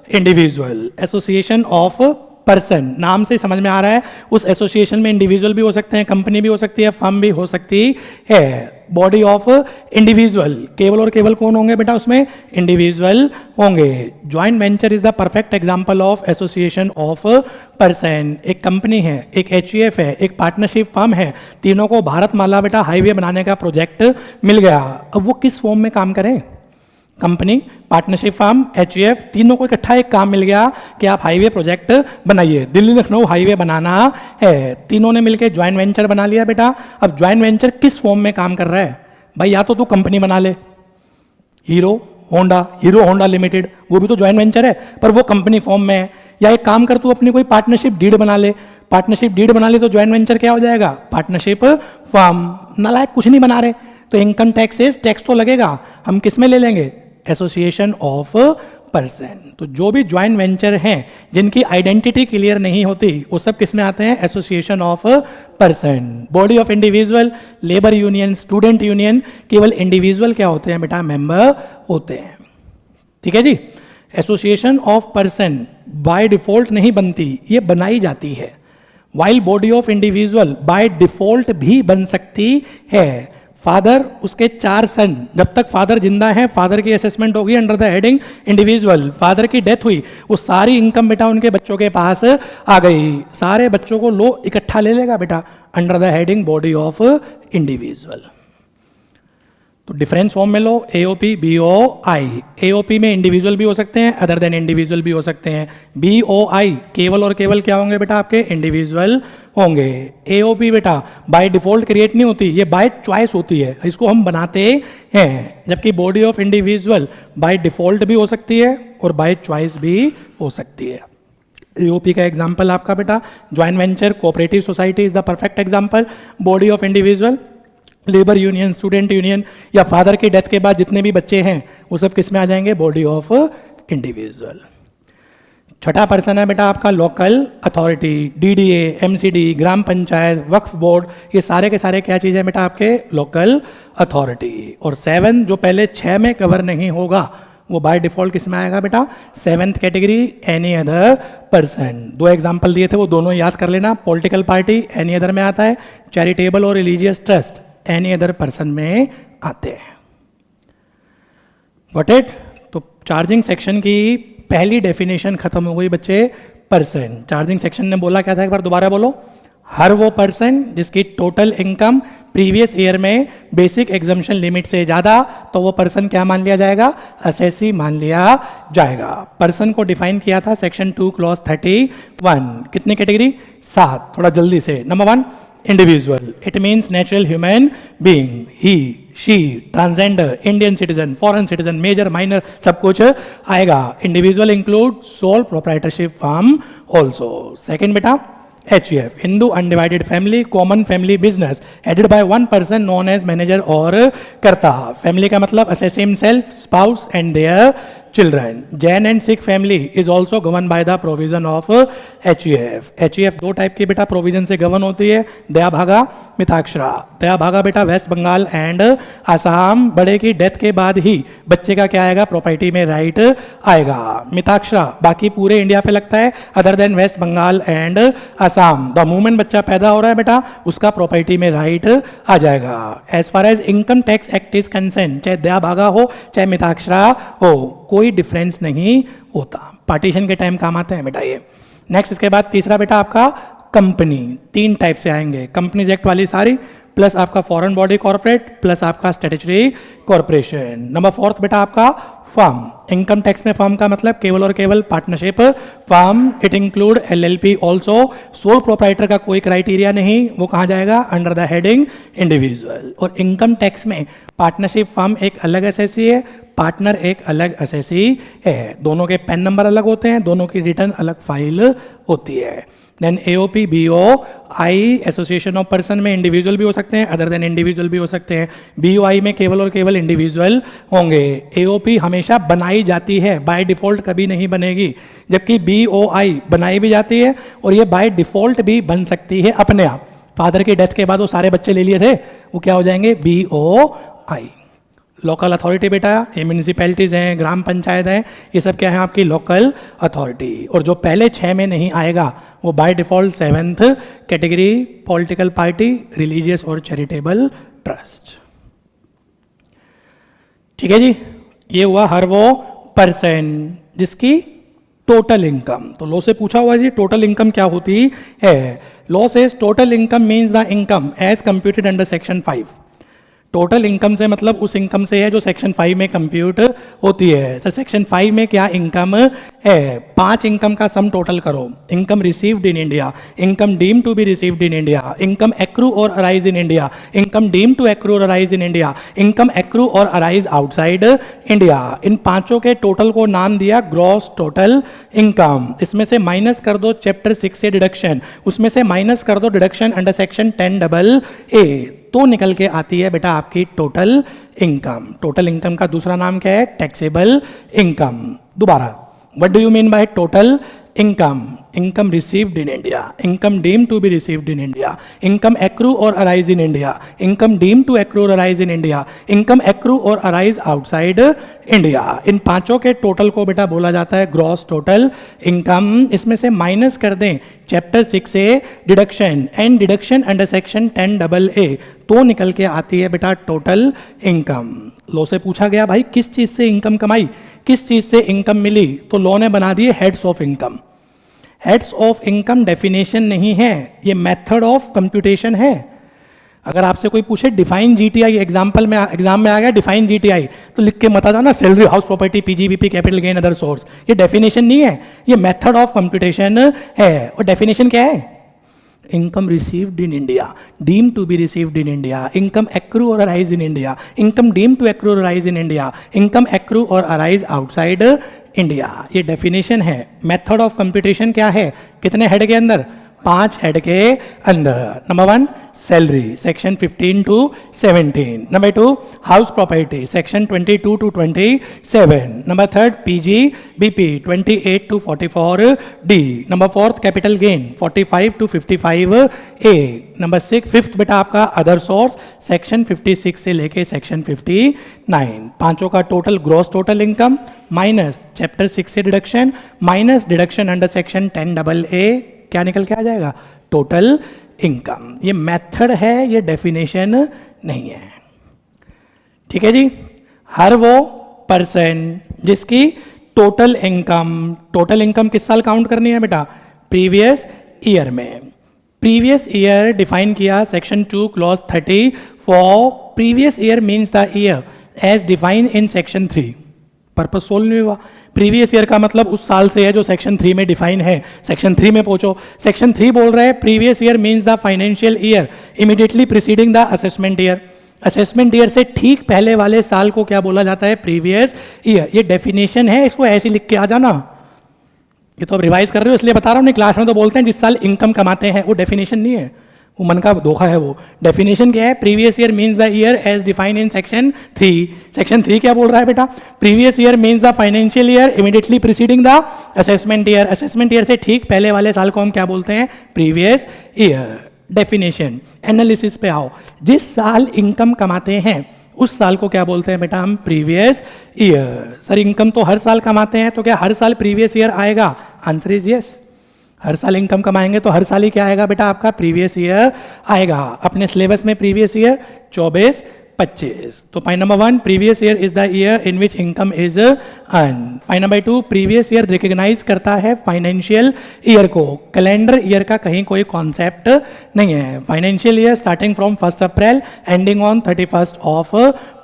individual. Association of person नाम से समझ में आ रहा है, उस एसोसिएशन में इंडिविजुअल भी हो सकते हैं, कंपनी भी हो सकती है, फर्म भी हो सकती है। बॉडी ऑफ इंडिविजुअल केवल और केवल कौन होंगे बेटा? उसमें इंडिविजुअल होंगे। Joint venture is the perfect example of association of person. एक कंपनी है, एक HEF है, एक पार्टनरशिप फर्म है, तीनों को भारतमाला बेटा हाईवे बनाने का प्रोजेक्ट मिल गया। अब वो किस फॉर्म में काम करें? कंपनी, पार्टनरशिप फर्म, HEF, तीनों को इकट्ठा एक काम मिल गया कि आप हाईवे प्रोजेक्ट बनाइए, दिल्ली लखनऊ हाईवे बनाना है। तीनों ने मिलकर ज्वाइंट वेंचर बना लिया बेटा। अब ज्वाइंट वेंचर किस फॉर्म में काम कर रहा है भाई? या तो तू कंपनी बना ले, हीरो होंडा लिमिटेड, वो भी तो ज्वाइंट वेंचर है पर वो कंपनी फॉर्म में है। या एक काम कर, तू अपनी कोई पार्टनरशिप डीड बना ले, पार्टनरशिप डीड बना ले तो ज्वाइंट वेंचर क्या हो जाएगा? Partnership firm. नालायक कुछ नहीं बना रहे, तो इनकम टैक्स तो लगेगा, हम किस में ले लेंगे? Association of person. तो जो भी ज्वाइंट वेंचर हैं जिनकी आइडेंटिटी क्लियर नहीं होती वो सब किस में आते हैं? Association of person. Body of individual, labour union, student union, केवल इंडिविजुअल क्या होते हैं बेटा? मेंबर होते हैं। ठीक है जी। एसोसिएशन ऑफ पर्सन बाय डिफॉल्ट नहीं बनती, ये बनाई जाती है। While body of individual by default भी बन सकती है। फादर, उसके 4 सन, जब तक फादर जिंदा है फादर की असेसमेंट होगी under the heading individual. Father की डेथ हुई, वो सारी इनकम बेटा उनके बच्चों के पास आ गई, सारे बच्चों को लो इकट्ठा ले लेगा बेटा under the heading body of individual. तो डिफरेंस फॉर्म में लो, एओपी बीओआई। एओपी में इंडिविजुअल भी हो सकते हैं, अदर देन इंडिविजुअल भी हो सकते हैं। बीओआई केवल और केवल क्या होंगे बेटा आपके, इंडिविजुअल होंगे। एओपी बेटा बाय डिफॉल्ट क्रिएट नहीं होती, ये बाय चॉइस होती है, इसको हम बनाते हैं। जबकि body of individual by default भी हो सकती है और बाय चॉइस भी हो सकती है। एओपी का एग्जाम्पल आपका बेटा joint venture, cooperative society is the perfect example. Body of individual labour union, student union, या फादर की डेथ के बाद जितने भी बच्चे हैं वो सब किस में आ जाएंगे, बॉडी ऑफ इंडिविजुअल। छठा पर्सन है बेटा आपका लोकल अथॉरिटी, डीडीए, एमसीडी, ग्राम पंचायत, वक्फ बोर्ड, ये सारे के सारे क्या चीज़ है बेटा आपके, लोकल अथॉरिटी। और 7 जो पहले 6 में कवर नहीं होगा वो बाय डिफॉल्ट किस में आएगा बेटा, 7th category any other person. 2 example दिए थे वो दोनों याद कर लेना। पॉलिटिकल पार्टी एनी अदर में आता है, चैरिटेबल और religious trust any other person में आते हैं। Got it. तो चार्जिंग सेक्शन की पहली डेफिनेशन खत्म हो गई बच्चे, पर्सन। चार्जिंग सेक्शन ने बोला क्या था, एक बार दोबारा बोलो, हर वो पर्सन जिसकी टोटल इनकम प्रीवियस ईयर में बेसिक एग्जम्पशन लिमिट से ज़्यादा, तो वो पर्सन क्या मान लिया जाएगा, असेसी मान लिया जाएगा। पर्सन को डिफाइन किया था सेक्शन 2 क्लॉज 31। कितनी कैटेगरी, 7। थोड़ा जल्दी से। Number 1 individual, it means natural human being, he, she, transgender, Indian citizen, foreign citizen, major, minor, सब कुछ आएगा। Individual include sole proprietorship firm also. Second बेटा HUF, Hindu undivided family, common family business, headed by one person known as manager और कर्ता। Family का मतलब assess himself, spouse and their children. Jain and Sikh family is also governed by the provision of HUF. HUF 2 type की बेटा provision से govern होती है, दया भागा, मिताक्षरा। दया भागा बेटा वेस्ट बंगाल एंड आसाम, बड़े की डेथ के बाद ही बच्चे का क्या आएगा, प्रॉपर्टी में राइट आएगा। मिताक्षरा बाकी पूरे इंडिया पे लगता है, other than West Bengal and Assam. The moment बच्चा पैदा हो रहा है बेटा उसका प्रॉपर्टी में राइट आ जाएगा। As far as income tax act is concern, चाहे दया भागा हो चाहे मिताक्षरा हो, कोई डिफरेंस नहीं होता। पार्टीशन के टाइम काम आते हैं बेटा ये। नेक्स्ट इसके बाद तीसरा बेटा आपका कंपनी। 3 टाइप से आएंगे, कंपनीज एक्ट वाली सारी, प्लस आपका फॉरेन बॉडी कॉर्पोरेट, प्लस आपका स्टैट्यूटरी कॉर्पोरेशन। नंबर 4 बेटा आपका फर्म। इनकम टैक्स में फर्म का मतलब केवल और केवल partnership firm. It include LLP also. Sole proprietor का कोई क्राइटेरिया नहीं, वो कहाँ जाएगा, अंडर द हेडिंग इंडिविजुअल। और इनकम टैक्स में पार्टनरशिप फर्म एक अलग एसएससी है, पार्टनर एक अलग एसएससी है। दोनों के पैन नंबर अलग होते हैं, दोनों की रिटर्न अलग फाइल होती है। Then AOP BOI, association of person में इंडिविजुअल भी हो सकते हैं, अदर देन इंडिविजुअल भी हो सकते हैं। BOI में केवल और केवल इंडिविजुअल होंगे। AOP हमेशा बनाई जाती है, बाय डिफॉल्ट कभी नहीं बनेगी, जबकि BOI बनाई भी जाती है और ये बाय डिफॉल्ट भी बन सकती है अपने आप। फादर की डेथ के बाद वो सारे बच्चे ले लिए थे, वो क्या हो जाएंगे, BOI। लोकल अथॉरिटी बेटा, ये म्यूनिसिपैलिटीज़ हैं, ग्राम पंचायत हैं, ये सब क्या है आपकी लोकल अथॉरिटी। और जो पहले 6 में नहीं आएगा वो by default 7th category, political party, religious और चैरिटेबल ट्रस्ट। ठीक है जी, ये हुआ हर वो पर्सन जिसकी टोटल इनकम। तो लॉ से पूछा हुआ जी टोटल इनकम क्या होती है। Law says total income means the income as computed under section 5। टोटल इनकम से मतलब उस इनकम से है जो सेक्शन 5 में कंप्यूट होती है। सर सेक्शन 5 में क्या इनकम है, 5 इनकम का सम टोटल करो। Income received in India, income deem to be received in India, income accrue और arise in India, income deem to accrue और arise in India, income accrue और arise outside India. इन पांचों के total को नाम दिया ग्रॉस टोटल इनकम। इसमें से माइनस कर दो चैप्टर 6 से डिडक्शन, उसमें से माइनस कर दो डिडक्शन अंडर सेक्शन 10AA, तो निकल के आती है बेटा आपकी टोटल इनकम। टोटल इनकम का दूसरा नाम क्या है, टैक्सेबल इनकम। दोबारा, what do you mean by total income received in India, income deemed to be received in India, income accrue or arise in India, income deemed to accrue or arise in India, income accrue or arise outside India. इन पांचों के total को बेटा बोला जाता है gross total income. इसमें से minus कर दें चैप्टर 6 से deduction and deduction under section 10AA, तो निकल के आती है बेटा टोटल इनकम. लॉ से पूछा गया भाई किस चीज से इनकम कमाई, किस चीज से इनकम मिली, तो लॉ ने बना दिए heads of income. Heads of income definition नहीं है, ये मेथड ऑफ कंप्यूटेशन है. अगर आपसे कोई पूछे डिफाइन जीटीआई, एग्जाम में आ गया डिफाइन जीटीआई, तो लिख के मत आ जाना salary, house property, PGBP, capital gain, other source. ये डेफिनेशन नहीं है, ये मेथड ऑफ कंप्यूटेशन है. और डेफिनेशन क्या है? income received in India, deemed to be received in India, income accrue or arise in India, income deemed to accrue or arise in India, income accrue or arise outside India. ये definition है. Method of computation क्या है? कितने head के अंदर? 5 head के अंदर. Number 1 salary section 15 to 17. Number 2 house property section 22 to 27. Number 3 PG BP 28 to 44 D. Number 4 capital gain 45 to 55 A. Number 6 fifth बेटा आपका अदर सोर्स सेक्शन 56 से लेके सेक्शन 59. पांचों का total gross total income minus chapter 6 से deduction minus deduction under section 10AA, क्या निकल के आ जाएगा? Total income. ये मेथड है, ये डेफिनेशन नहीं है. ठीक है जी. हर वो पर्सन जिसकी टोटल इनकम किस साल काउंट करनी है बेटा? प्रीवियस ईयर में. प्रीवियस ईयर डिफाइन किया section 2 clause 30 for previous year means the year as define in section 3. Purpose solve नहीं हुआ. प्रीवियस ईयर का मतलब उस साल से है जो सेक्शन 3 में डिफाइन है. सेक्शन 3 में पहुंचो. सेक्शन 3 बोल रहे हैं previous year means the financial year immediately preceding the assessment year. Assessment year से ठीक पहले वाले साल को क्या बोला जाता है? Previous year. ये डेफिनेशन है, इसको ऐसे लिख के आ जाना. ये तो अब रिवाइज कर रहे हो इसलिए बता रहा हूँ. नहीं क्लास में तो बोलते हैं जिस साल इनकम कमाते हैं, वो डेफिनेशन नहीं है, वो मन का धोखा है. वो डेफिनेशन क्या है? Previous year means the year as defined in section 3. Section 3 क्या बोल रहा है बेटा? Previous year means the financial year immediately preceding the assessment year. Assessment year से ठीक पहले वाले साल को हम क्या बोलते हैं? Previous year. डेफिनेशन. एनालिसिस पे आओ. जिस साल इनकम कमाते हैं उस साल को क्या बोलते हैं बेटा हम? Previous year. सर इनकम तो हर साल कमाते हैं, तो क्या हर साल प्रीवियस ईयर आएगा? Answer is yes. हर साल इनकम कमाएंगे तो हर साल ही क्या आएगा बेटा आपका? प्रीवियस ईयर आएगा. अपने सिलेबस में प्रीवियस ईयर 24-25. तो point number 1 previous year is the year in which income is earn. Point number 2 previous year recognise करता है फाइनेंशियल ईयर को. कैलेंडर ईयर का कहीं कोई कॉन्सेप्ट नहीं है. Financial year starting from 1 April ending on 31 of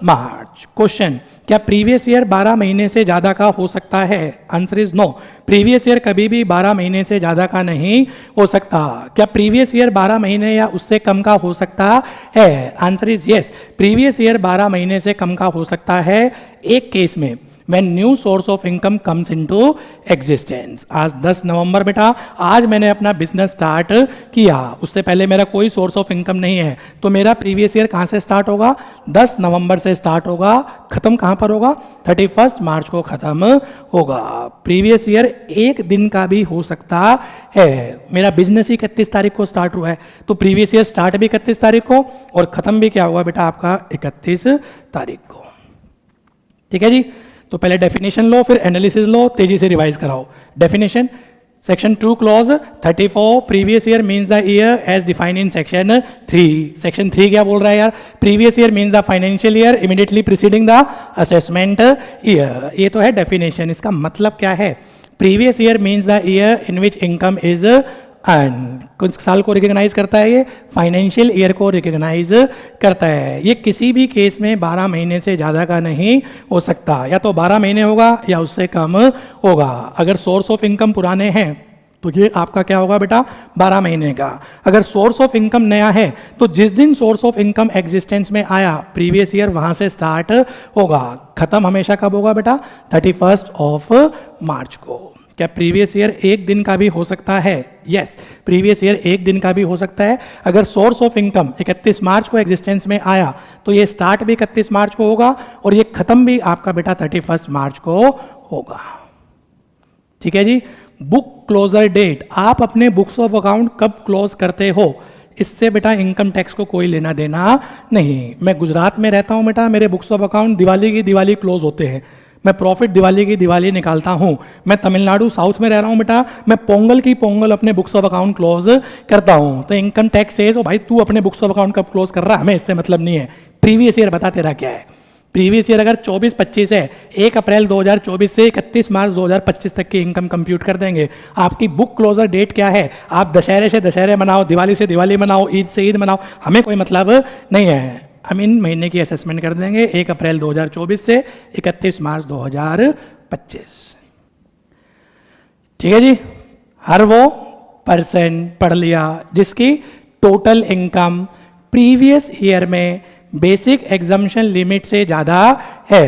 March. Question, क्या previous year 12 महीने से ज़्यादा का हो सकता है? Answer is no. Previous year कभी भी 12 महीने से ज़्यादा का नहीं हो सकता. क्या प्रीवियस ईयर 12 महीने या उससे कम का हो सकता है? Answer is yes. Previous year 12 महीने से कम का हो सकता है एक केस में, when new source of income comes into existence. आज 10 नवंबर बेटा, आज मैंने अपना बिजनेस स्टार्ट किया, उससे पहले मेरा कोई सोर्स ऑफ इनकम नहीं है, तो मेरा प्रीवियस ईयर कहाँ से स्टार्ट होगा? 10 नवंबर से स्टार्ट होगा. खत्म कहाँ पर होगा? 31 मार्च को खत्म होगा. प्रीवियस ईयर एक दिन का भी हो सकता है. मेरा बिजनेस ही 31 तारीख को स्टार्ट हुआ है, तो प्रीवियस ईयर स्टार्ट भी 31 तारीख को और खत्म भी क्या हुआ बेटा आपका? 31 तारीख को. ठीक है जी. तो पहले डेफिनेशन लो, फिर एनालिसिस लो, तेजी से रिवाइज कराओ. Definition section 2 clause 34 previous year means the year as defined in section 3. Section 3 क्या बोल रहा है यार? Previous year means the financial year immediately preceding the assessment year. ये तो है डेफिनेशन. इसका मतलब क्या है? Previous year means the year in which income is कुछ साल को रिकॉग्नाइज करता है, ये फाइनेंशियल ईयर को रिकॉग्नाइज करता है. ये किसी भी केस में 12 महीने से ज़्यादा का नहीं हो सकता. या तो 12 महीने होगा या उससे कम होगा. अगर सोर्स ऑफ इनकम पुराने हैं तो ये आपका क्या होगा बेटा? 12 महीने का. अगर सोर्स ऑफ इनकम नया है तो जिस दिन सोर्स ऑफ इनकम एग्जिस्टेंस में आया प्रीवियस ईयर वहाँ से स्टार्ट होगा. खत्म हमेशा कब होगा बेटा? 31 ऑफ मार्च को. क्या प्रीवियस ईयर एक दिन का भी हो सकता है? यस, प्रीवियस ईयर एक दिन का भी हो सकता है. अगर सोर्स ऑफ इनकम 31 मार्च को एग्जिस्टेंस में आया तो ये स्टार्ट भी 31 मार्च को होगा और ये खत्म भी आपका बेटा 31 मार्च को होगा. ठीक है जी. बुक क्लोजर डेट, आप अपने बुक्स ऑफ अकाउंट कब क्लोज करते हो, इससे बेटा इनकम टैक्स को कोई लेना देना नहीं। मैं गुजरात में रहता हूँ बेटा, मेरे बुक्स ऑफ अकाउंट दिवाली की दिवाली क्लोज होते हैं, मैं प्रॉफिट दिवाली की दिवाली निकालता हूँ। मैं तमिलनाडु साउथ में रह रहा हूँ बेटा, मैं पोंगल की पोंगल अपने बुक्स ऑफ अकाउंट क्लोज करता हूँ। तो इनकम टैक्स से ओ भाई तू अपने बुक्स ऑफ अकाउंट कब क्लोज कर रहा है, हमें इससे मतलब नहीं है। प्रीवियस ईयर बता तेरा क्या है। प्रीवियस ईयर अगर 24-25 है, 1 अप्रैल 2024 से 31 मार्च 2025 तक की इनकम कंप्यूट कर देंगे। आपकी बुक क्लोजर डेट क्या है, आप दशहरे से दशहरे मनाओ, दिवाली से दिवाली मनाओ, ईद से ईद मनाओ, हमें कोई मतलब नहीं है। हम इन महीने की असेसमेंट कर देंगे 1 अप्रैल 2024 से 31 मार्च 2025। ठीक है जी। हर वो पर्सन पढ़ लिया जिसकी टोटल इनकम प्रीवियस ईयर में बेसिक एग्जम्पशन लिमिट से ज़्यादा है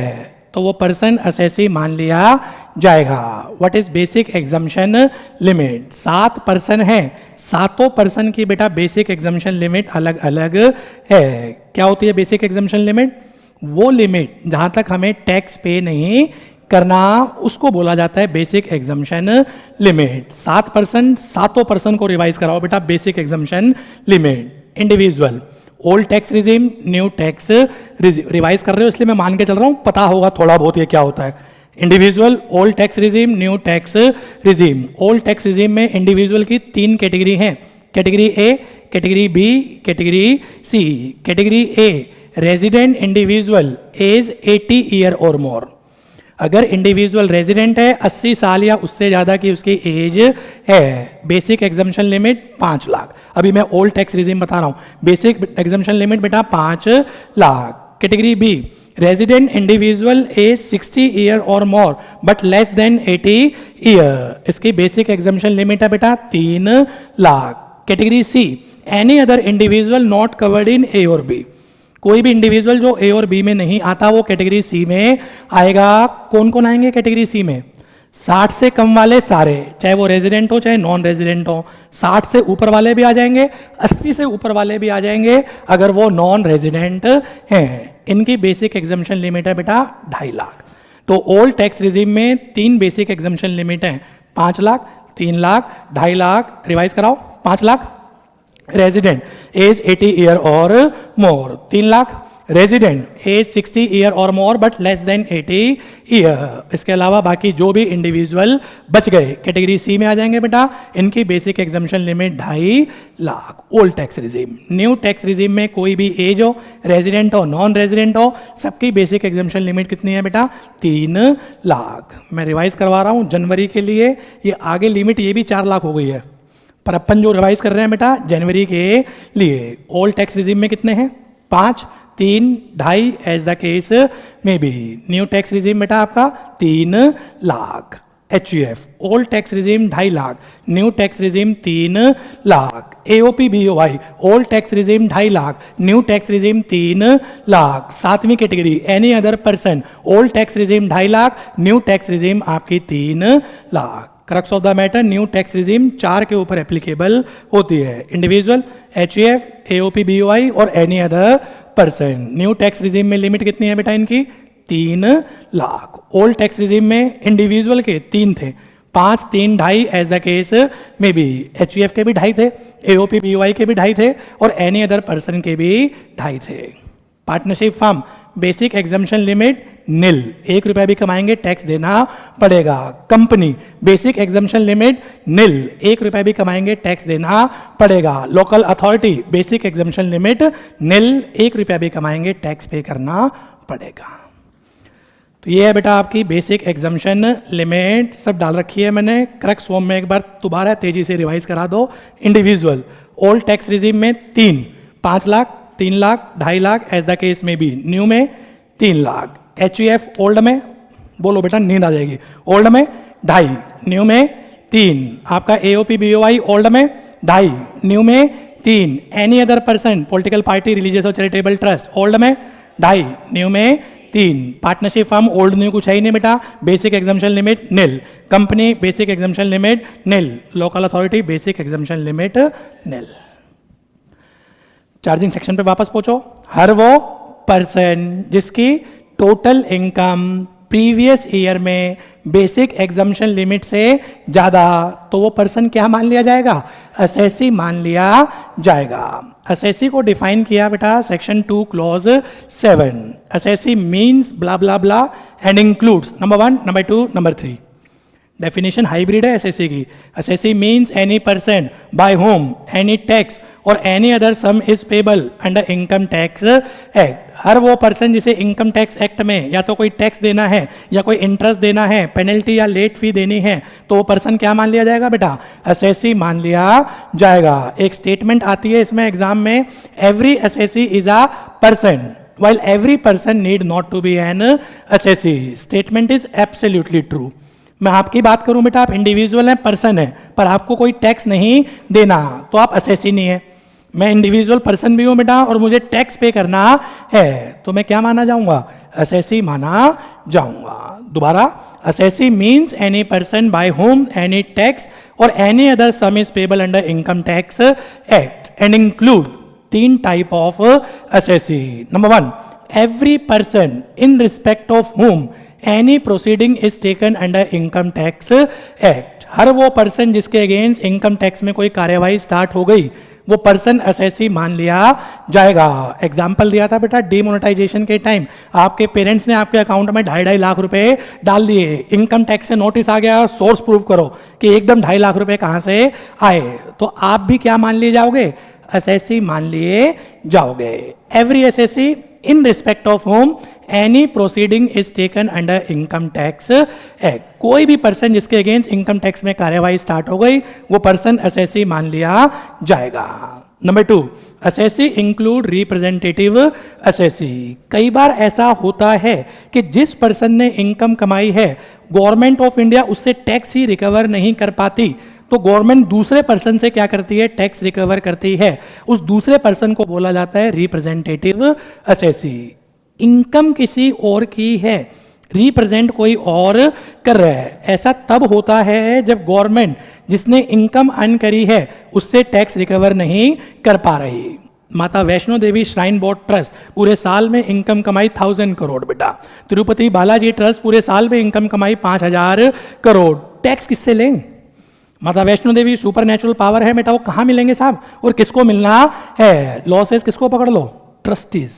तो वो पर्सन असेसी मान लिया जाएगा। What is basic exemption limit? 7 person है, सातों पर्सन की बेटा बेसिक एग्जम्पशन लिमिट अलग अलग है। क्या होती है बेसिक एग्जम्पशन लिमिट? वो लिमिट जहां तक हमें टैक्स पे नहीं करना उसको बोला जाता है बेसिक एग्जम्पशन लिमिट। 7 पर्सन, सातों पर्सन को रिवाइज कराओ बेटा basic exemption limit. Individual, old tax regime, new tax revise कर रहे हो इसलिए मैं मान के चल रहा हूं पता होगा थोड़ा बहुत ये क्या होता है। Individual, old tax regime, new tax regime. Old tax regime में इंडिविजुअल की 3 कैटेगरी हैं, category A, category B, category C. Category A resident individual age 80 year और मोर। अगर इंडिविजुअल रेजिडेंट है, 80 साल या उससे ज़्यादा की उसकी एज है, बेसिक एग्जम्पशन लिमिट 5 लाख। अभी मैं ओल्ड टैक्स रिजीम बता रहा हूँ, बेसिक एग्जम्पशन लिमिट बेटा 5 lakh. Category B resident individual age 60 year और more but less than 80 year, इसकी बेसिक एग्जम्पशन लिमिट है बेटा 3 lakh. Category C any other individual not covered in A और बी, कोई भी इंडिविजुअल जो ए और बी में नहीं आता वो कैटेगरी सी में आएगा। कौन कौन आएंगे कैटेगरी सी में? 60 से कम वाले सारे, चाहे वो रेजिडेंट हो चाहे नॉन रेजिडेंट हो। 60 से ऊपर वाले भी आ जाएंगे, 80 से ऊपर वाले भी आ जाएंगे अगर वो नॉन रेजिडेंट हैं। इनकी बेसिक एग्जम्पशन लिमिट है बेटा 2.5 लाख। तो ओल्ड टैक्स रिजीम में 3 बेसिक एग्जम्पशन लिमिट हैं, 5 लाख, 3 लाख, 2.5 लाख। रिवाइज कराओ। 5 लाख रेजिडेंट एज 80 ईयर और मोर, 3 लाख रेजिडेंट एज 60 ईयर और more but less than 80 year. इसके अलावा बाकी जो भी इंडिविजुअल बच गए कैटेगरी सी में आ जाएंगे बेटा। इनकी basic exemption limit 2.5 lakh. Old tax regime. New tax regime में कोई भी एज हो, रेजिडेंट हो, नॉन रेजिडेंट हो, सबकी बेसिक एग्जम्पशन लिमिट कितनी है बेटा? 3 लाख। मैं रिवाइज करवा रहा हूँ जनवरी के लिए, ये आगे लिमिट ये भी 4 लाख हो गई है, पर अपन जो रिवाइज कर रहे हैं बेटा जनवरी के लिए। ओल्ड टैक्स रिजीम में कितने हैं? 5, 3, 2.5 एज द केस में भी। न्यू टैक्स रिजीम बेटा आपका 3 lakh. HUF old tax regime 2.5 lakh, new tax regime 3 lakh. AOP BOI old tax regime 2.5 lakh, new tax regime 3 lakh. 7वीं category any other person, old tax regime 2.5 lakh, new tax regime आपकी 3 lakh. Crux of the matter, new tax regime 4 के ऊपर applicable होती है, individual, HUF, AOP BOI और any other person. New tax regime में limit कितनी है बेटा इनकी? 3 लाख। ओल्ड टैक्स रिजीम में इंडिविजुअल के 3 थे, 5, 3, 2.5 एज द केस में भी। HUF के भी 2.5 थे, AOP BOI के भी 2.5 थे और एनी अदर पर्सन के भी 2.5 थे। Partnership firm basic exemption limit nil, 1 रुपया भी कमाएंगे टैक्स देना पड़ेगा। Company basic exemption limit nil, 1 रुपया भी कमाएंगे टैक्स देना पड़ेगा। Local authority basic exemption limit nil, 1 रुपया भी कमाएंगे टैक्स पे करना पड़ेगा। तो ये है बेटा आपकी बेसिक एग्जम्पशन लिमिट, सब डाल रखी है मैंने। क्रक्स फॉर्म में एक बार दोबारा तेजी से रिवाइज करा दो। इंडिविजुअल ओल्ड टैक्स रिजीम में 3, 5 lakh, 3 lakh, 2.5 lakh as the case में भी। न्यू में 3 लाख। HUF ओल्ड में बोलो बेटा नींद आ जाएगी, ओल्ड में 2.5, न्यू में 3। आपका AOP BOI ओल्ड में 2.5, न्यू में 3। Any other person, political party, religious और चैरिटेबल ट्रस्ट ओल्ड में 2.5, न्यू में 3। पार्टनरशिप फर्म ओल्ड न्यू कुछ है ही नहीं बेटा, basic exemption limit nil. Company basic exemption limit nil. Local authority basic exemption limit nil. Charging section पे वापस पहुंचो। हर वो पर्सन जिसकी टोटल इनकम प्रीवियस ईयर में बेसिक एग्जम्पशन लिमिट से ज़्यादा, तो वो पर्सन क्या मान लिया जाएगा? असेसी मान लिया जाएगा। असेसी को डिफाइन किया बेटा section 2 clause 7। Assessee means blah blah blah and includes number 1, number 2, number 3। Definition hybrid है एसएससी की। Assessee means any person by whom any tax और any other sum is payable under income tax act. हर वो person जिसे income tax act में या तो कोई टैक्स देना है या कोई इंटरेस्ट देना है, पेनल्टी या लेट फी देनी है, तो वो पर्सन क्या मान लिया जाएगा बेटा? एसएससी मान लिया जाएगा। एक स्टेटमेंट आती है इसमें एग्जाम में, every SSC is a person while every person need not to be an assessee। Statement is absolutely true. मैं आपकी बात करूं बेटा, आप इंडिविजुअल हैं, पर्सन है, पर आपको कोई टैक्स नहीं देना, तो आप असेसी नहीं है। मैं इंडिविजुअल पर्सन भी हूं बेटा और मुझे टैक्स पे करना है, तो मैं क्या माना जाऊंगा? असेसी माना जाऊंगा। दोबारा, assessee means any person by whom any tax और any other sum is payable under income tax act and include 3 type of assessee. Number 1, every person in respect of whom any proceeding is taken under income tax act. हर वो person जिसके against income tax में कोई कार्यवाही start हो गई, वो person assessee मान लिया जाएगा। एग्जाम्पल दिया था बेटा डीमोनेटाइजेशन के टाइम, आपके पेरेंट्स ने आपके अकाउंट में 2.5 लाख रुपए डाल दिए, इनकम टैक्स से नोटिस आ गया, सोर्स प्रूव करो कि एकदम 2.5 लाख रुपए कहाँ से आए, तो आप भी क्या मान लिए जाओगे? असेसी मान लिए जाओगे। Every assessee in respect of whom any proceeding is taken under income tax act. कोई भी पर्सन जिसके अगेंस्ट इनकम टैक्स में कार्यवाही स्टार्ट हो गई, वो पर्सन असेसी मान लिया जाएगा। Number 2, assessee include representative assessee. कई बार ऐसा होता है कि जिस पर्सन ने इनकम कमाई है, गवर्नमेंट ऑफ इंडिया उससे टैक्स ही रिकवर नहीं कर पाती, तो गवर्नमेंट दूसरे पर्सन से क्या करती है? टैक्स रिकवर करती है। उस दूसरे पर्सन को बोला जाता है रिप्रेजेंटेटिव असेसी। इनकम किसी और की है, रिप्रेजेंट कोई और कर रहा है। ऐसा तब होता है जब गवर्नमेंट जिसने इनकम अर्न करी है उससे टैक्स रिकवर नहीं कर पा रही। माता Vaishno Devi shrine board trust पूरे साल में इनकम कमाई 1000 करोड़ बेटा। तिरुपति बालाजी ट्रस्ट पूरे साल में इनकम कमाई 5000 करोड़। टैक्स किससे लें? माता Vaishno Devi super natural power है बेटा, वो कहाँ मिलेंगे साहब? और किसको मिलना है? लॉसेस किसको पकड़ लो? ट्रस्टीज।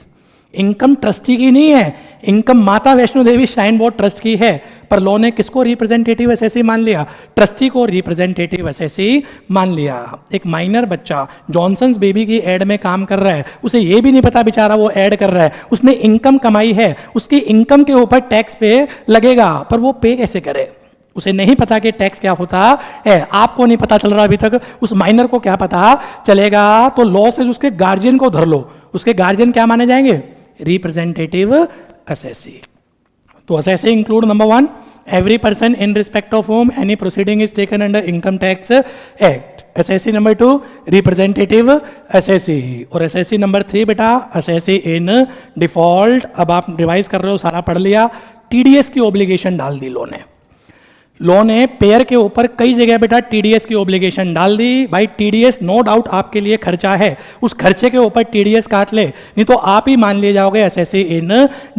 इनकम ट्रस्टी की नहीं है, इनकम माता Vaishno Devi shrine board trust की है, पर लॉ ने किसको रिप्रेजेंटेटिव असेसी मान लिया? ट्रस्टी को रिप्रेजेंटेटिव असेसी मान लिया। एक माइनर बच्चा जॉनसन्स बेबी की एड में काम कर रहा है, उसे ये भी नहीं पता बेचारा वो ऐड कर रहा है, उसने इनकम कमाई है, उसकी इनकम के ऊपर टैक्स पे लगेगा, पर वो पे कैसे करे? उसे नहीं पता कि टैक्स क्या होता है। आपको नहीं पता चल रहा अभी तक, उस माइनर को क्या पता चलेगा? तो लॉ से उसके गार्जियन को धर लो, उसके गार्जियन क्या माने जाएंगे? Representative assessee. तो assessee include number 1, every person in respect of whom any proceeding is taken under income tax act. Assessee number 2, representative assessee. और असेसी नंबर 3 बेटा असेसी इन डिफॉल्ट। अब आप रिवाइज कर रहे हो, सारा पढ़ लिया। टीडीएस की ऑब्लिगेशन डाल दी लॉ ने पेयर के ऊपर कई जगह बेटा टीडीएस की ऑब्लिगेशन डाल दी। भाई टीडीएस नो डाउट आपके लिए खर्चा है, उस खर्चे के ऊपर टीडीएस काट ले, नहीं तो आप ही मान लिए जाओगे एसएससी इन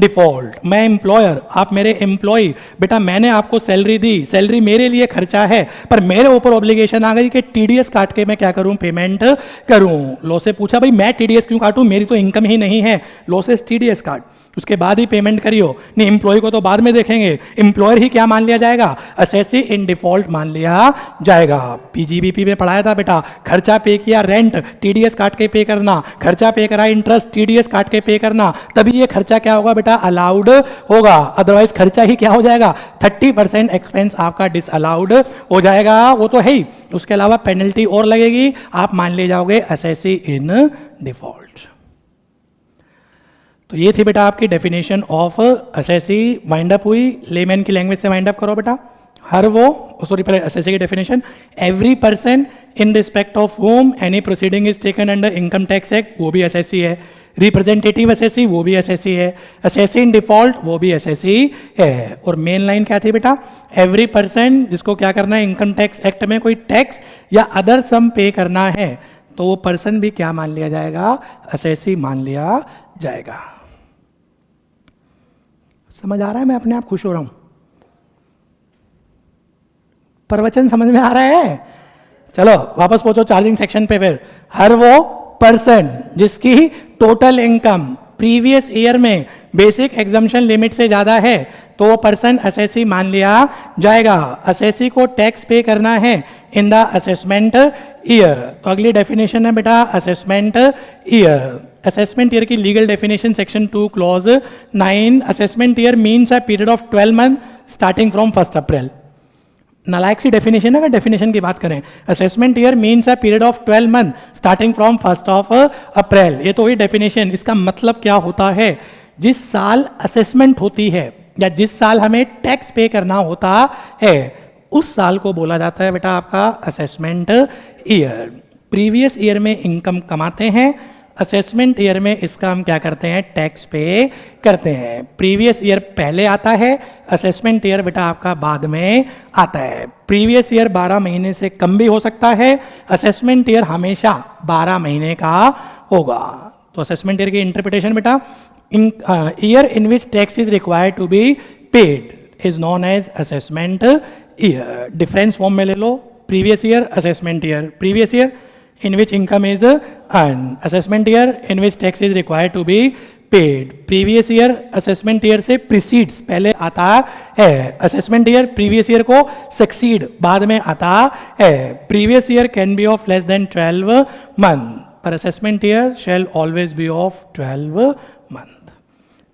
डिफॉल्ट। मैं एम्प्लॉयर, आप मेरे एम्प्लॉय, बेटा मैंने आपको सैलरी दी, सैलरी मेरे लिए खर्चा है, पर मेरे ऊपर ऑब्लिगेशन आ गई कि टीडीएस काट के मैं क्या करूं? पेमेंट करूं। लॉ से पूछा भाई मैं टीडीएस क्यों काटूं? मेरी तो इनकम ही नहीं है। लॉ से टीडीएस काट, उसके बाद ही पेमेंट करियो। नहीं, एम्प्लॉय को तो बाद में देखेंगे, एम्प्लॉयर ही क्या मान लिया जाएगा? असेसी इन डिफॉल्ट मान लिया जाएगा। पीजीबीपी में पढ़ाया था बेटा, खर्चा पे किया रेंट, टीडीएस काट के पे करना, खर्चा पे करा इंटरेस्ट, टीडीएस काट के पे करना, तभी ये खर्चा क्या होगा बेटा? अलाउड होगा। अदरवाइज खर्चा ही क्या हो जाएगा? 30% एक्सपेंस आपका डिसअलाउड हो जाएगा। वो तो है ही, उसके अलावा पेनल्टी और लगेगी। आप मान ले जाओगे असेसी इन डिफॉल्ट। तो ये थी बेटा आपकी definition of assessee. Wind up हुई, लेमैन की लैंग्वेज से वाइंड अप करो बेटा। हर वो, सॉरी पहले असेसी की definition, every person in respect of whom any proceeding is taken under income tax act, वो भी असेसी है। रिप्रेजेंटेटिव असेसी, वो भी असेसी है। असेसी इन डिफॉल्ट, वो भी असेसी है। और मेन लाइन क्या थी बेटा? एवरी पर्सन जिसको क्या करना है? इनकम टैक्स एक्ट में कोई टैक्स या अदर सम पे करना है, तो वो पर्सन भी क्या मान लिया जाएगा? असेसी मान लिया जाएगा। समझ आ रहा है? मैं अपने आप खुश हो रहा हूं। प्रवचन समझ में आ रहा है? चलो वापस पहुंचो चार्जिंग सेक्शन पे। फिर हर वो पर्सन जिसकी टोटल इनकम प्रीवियस ईयर में बेसिक एग्जम्पशन लिमिट से ज्यादा है तो वो पर्सन असेसी मान लिया जाएगा। असेसी को टैक्स पे करना है इन द असेसमेंट ईयर। तो अगली डेफिनेशन है बेटा असेसमेंट ईयर। असेसमेंट ईयर की legal definition section 2 clause 9। Assessment year means a period of 12 month starting from 1 अप्रैल। नालायक सी डेफिनेशन है अगर डेफिनेशन की बात करें। Assessment year means a period of 12 month starting from 1 अप्रैल। ये तो वही डेफिनेशन। इसका मतलब क्या होता है? जिस साल असेसमेंट होती है या जिस साल हमें टैक्स पे करना होता है उस साल को बोला जाता है बेटा आपका असेसमेंट ईयर। प्रीवियस ईयर में इनकम कमाते हैं, असेसमेंट ईयर में इसका हम क्या करते हैं? टैक्स पे करते हैं। प्रीवियस ईयर पहले आता है, असेसमेंट ईयर बेटा आपका बाद में आता है। प्रीवियस ईयर 12 महीने से कम भी हो सकता है, असेसमेंट ईयर हमेशा 12 महीने का होगा। तो असेसमेंट ईयर की इंटरप्रिटेशन बेटा, year in which tax is required to be paid is known as assessment year. Difference form में ले लो, previous year, assessment year. Previous year in which income is earned, assessment year in which tax is required to be paid. Previous year assessment year से precedes पहले आता है, assessment year previous year को succeed बाद में आता है। Previous year can be of less than 12 month, पर assessment year shall always be of 12 month.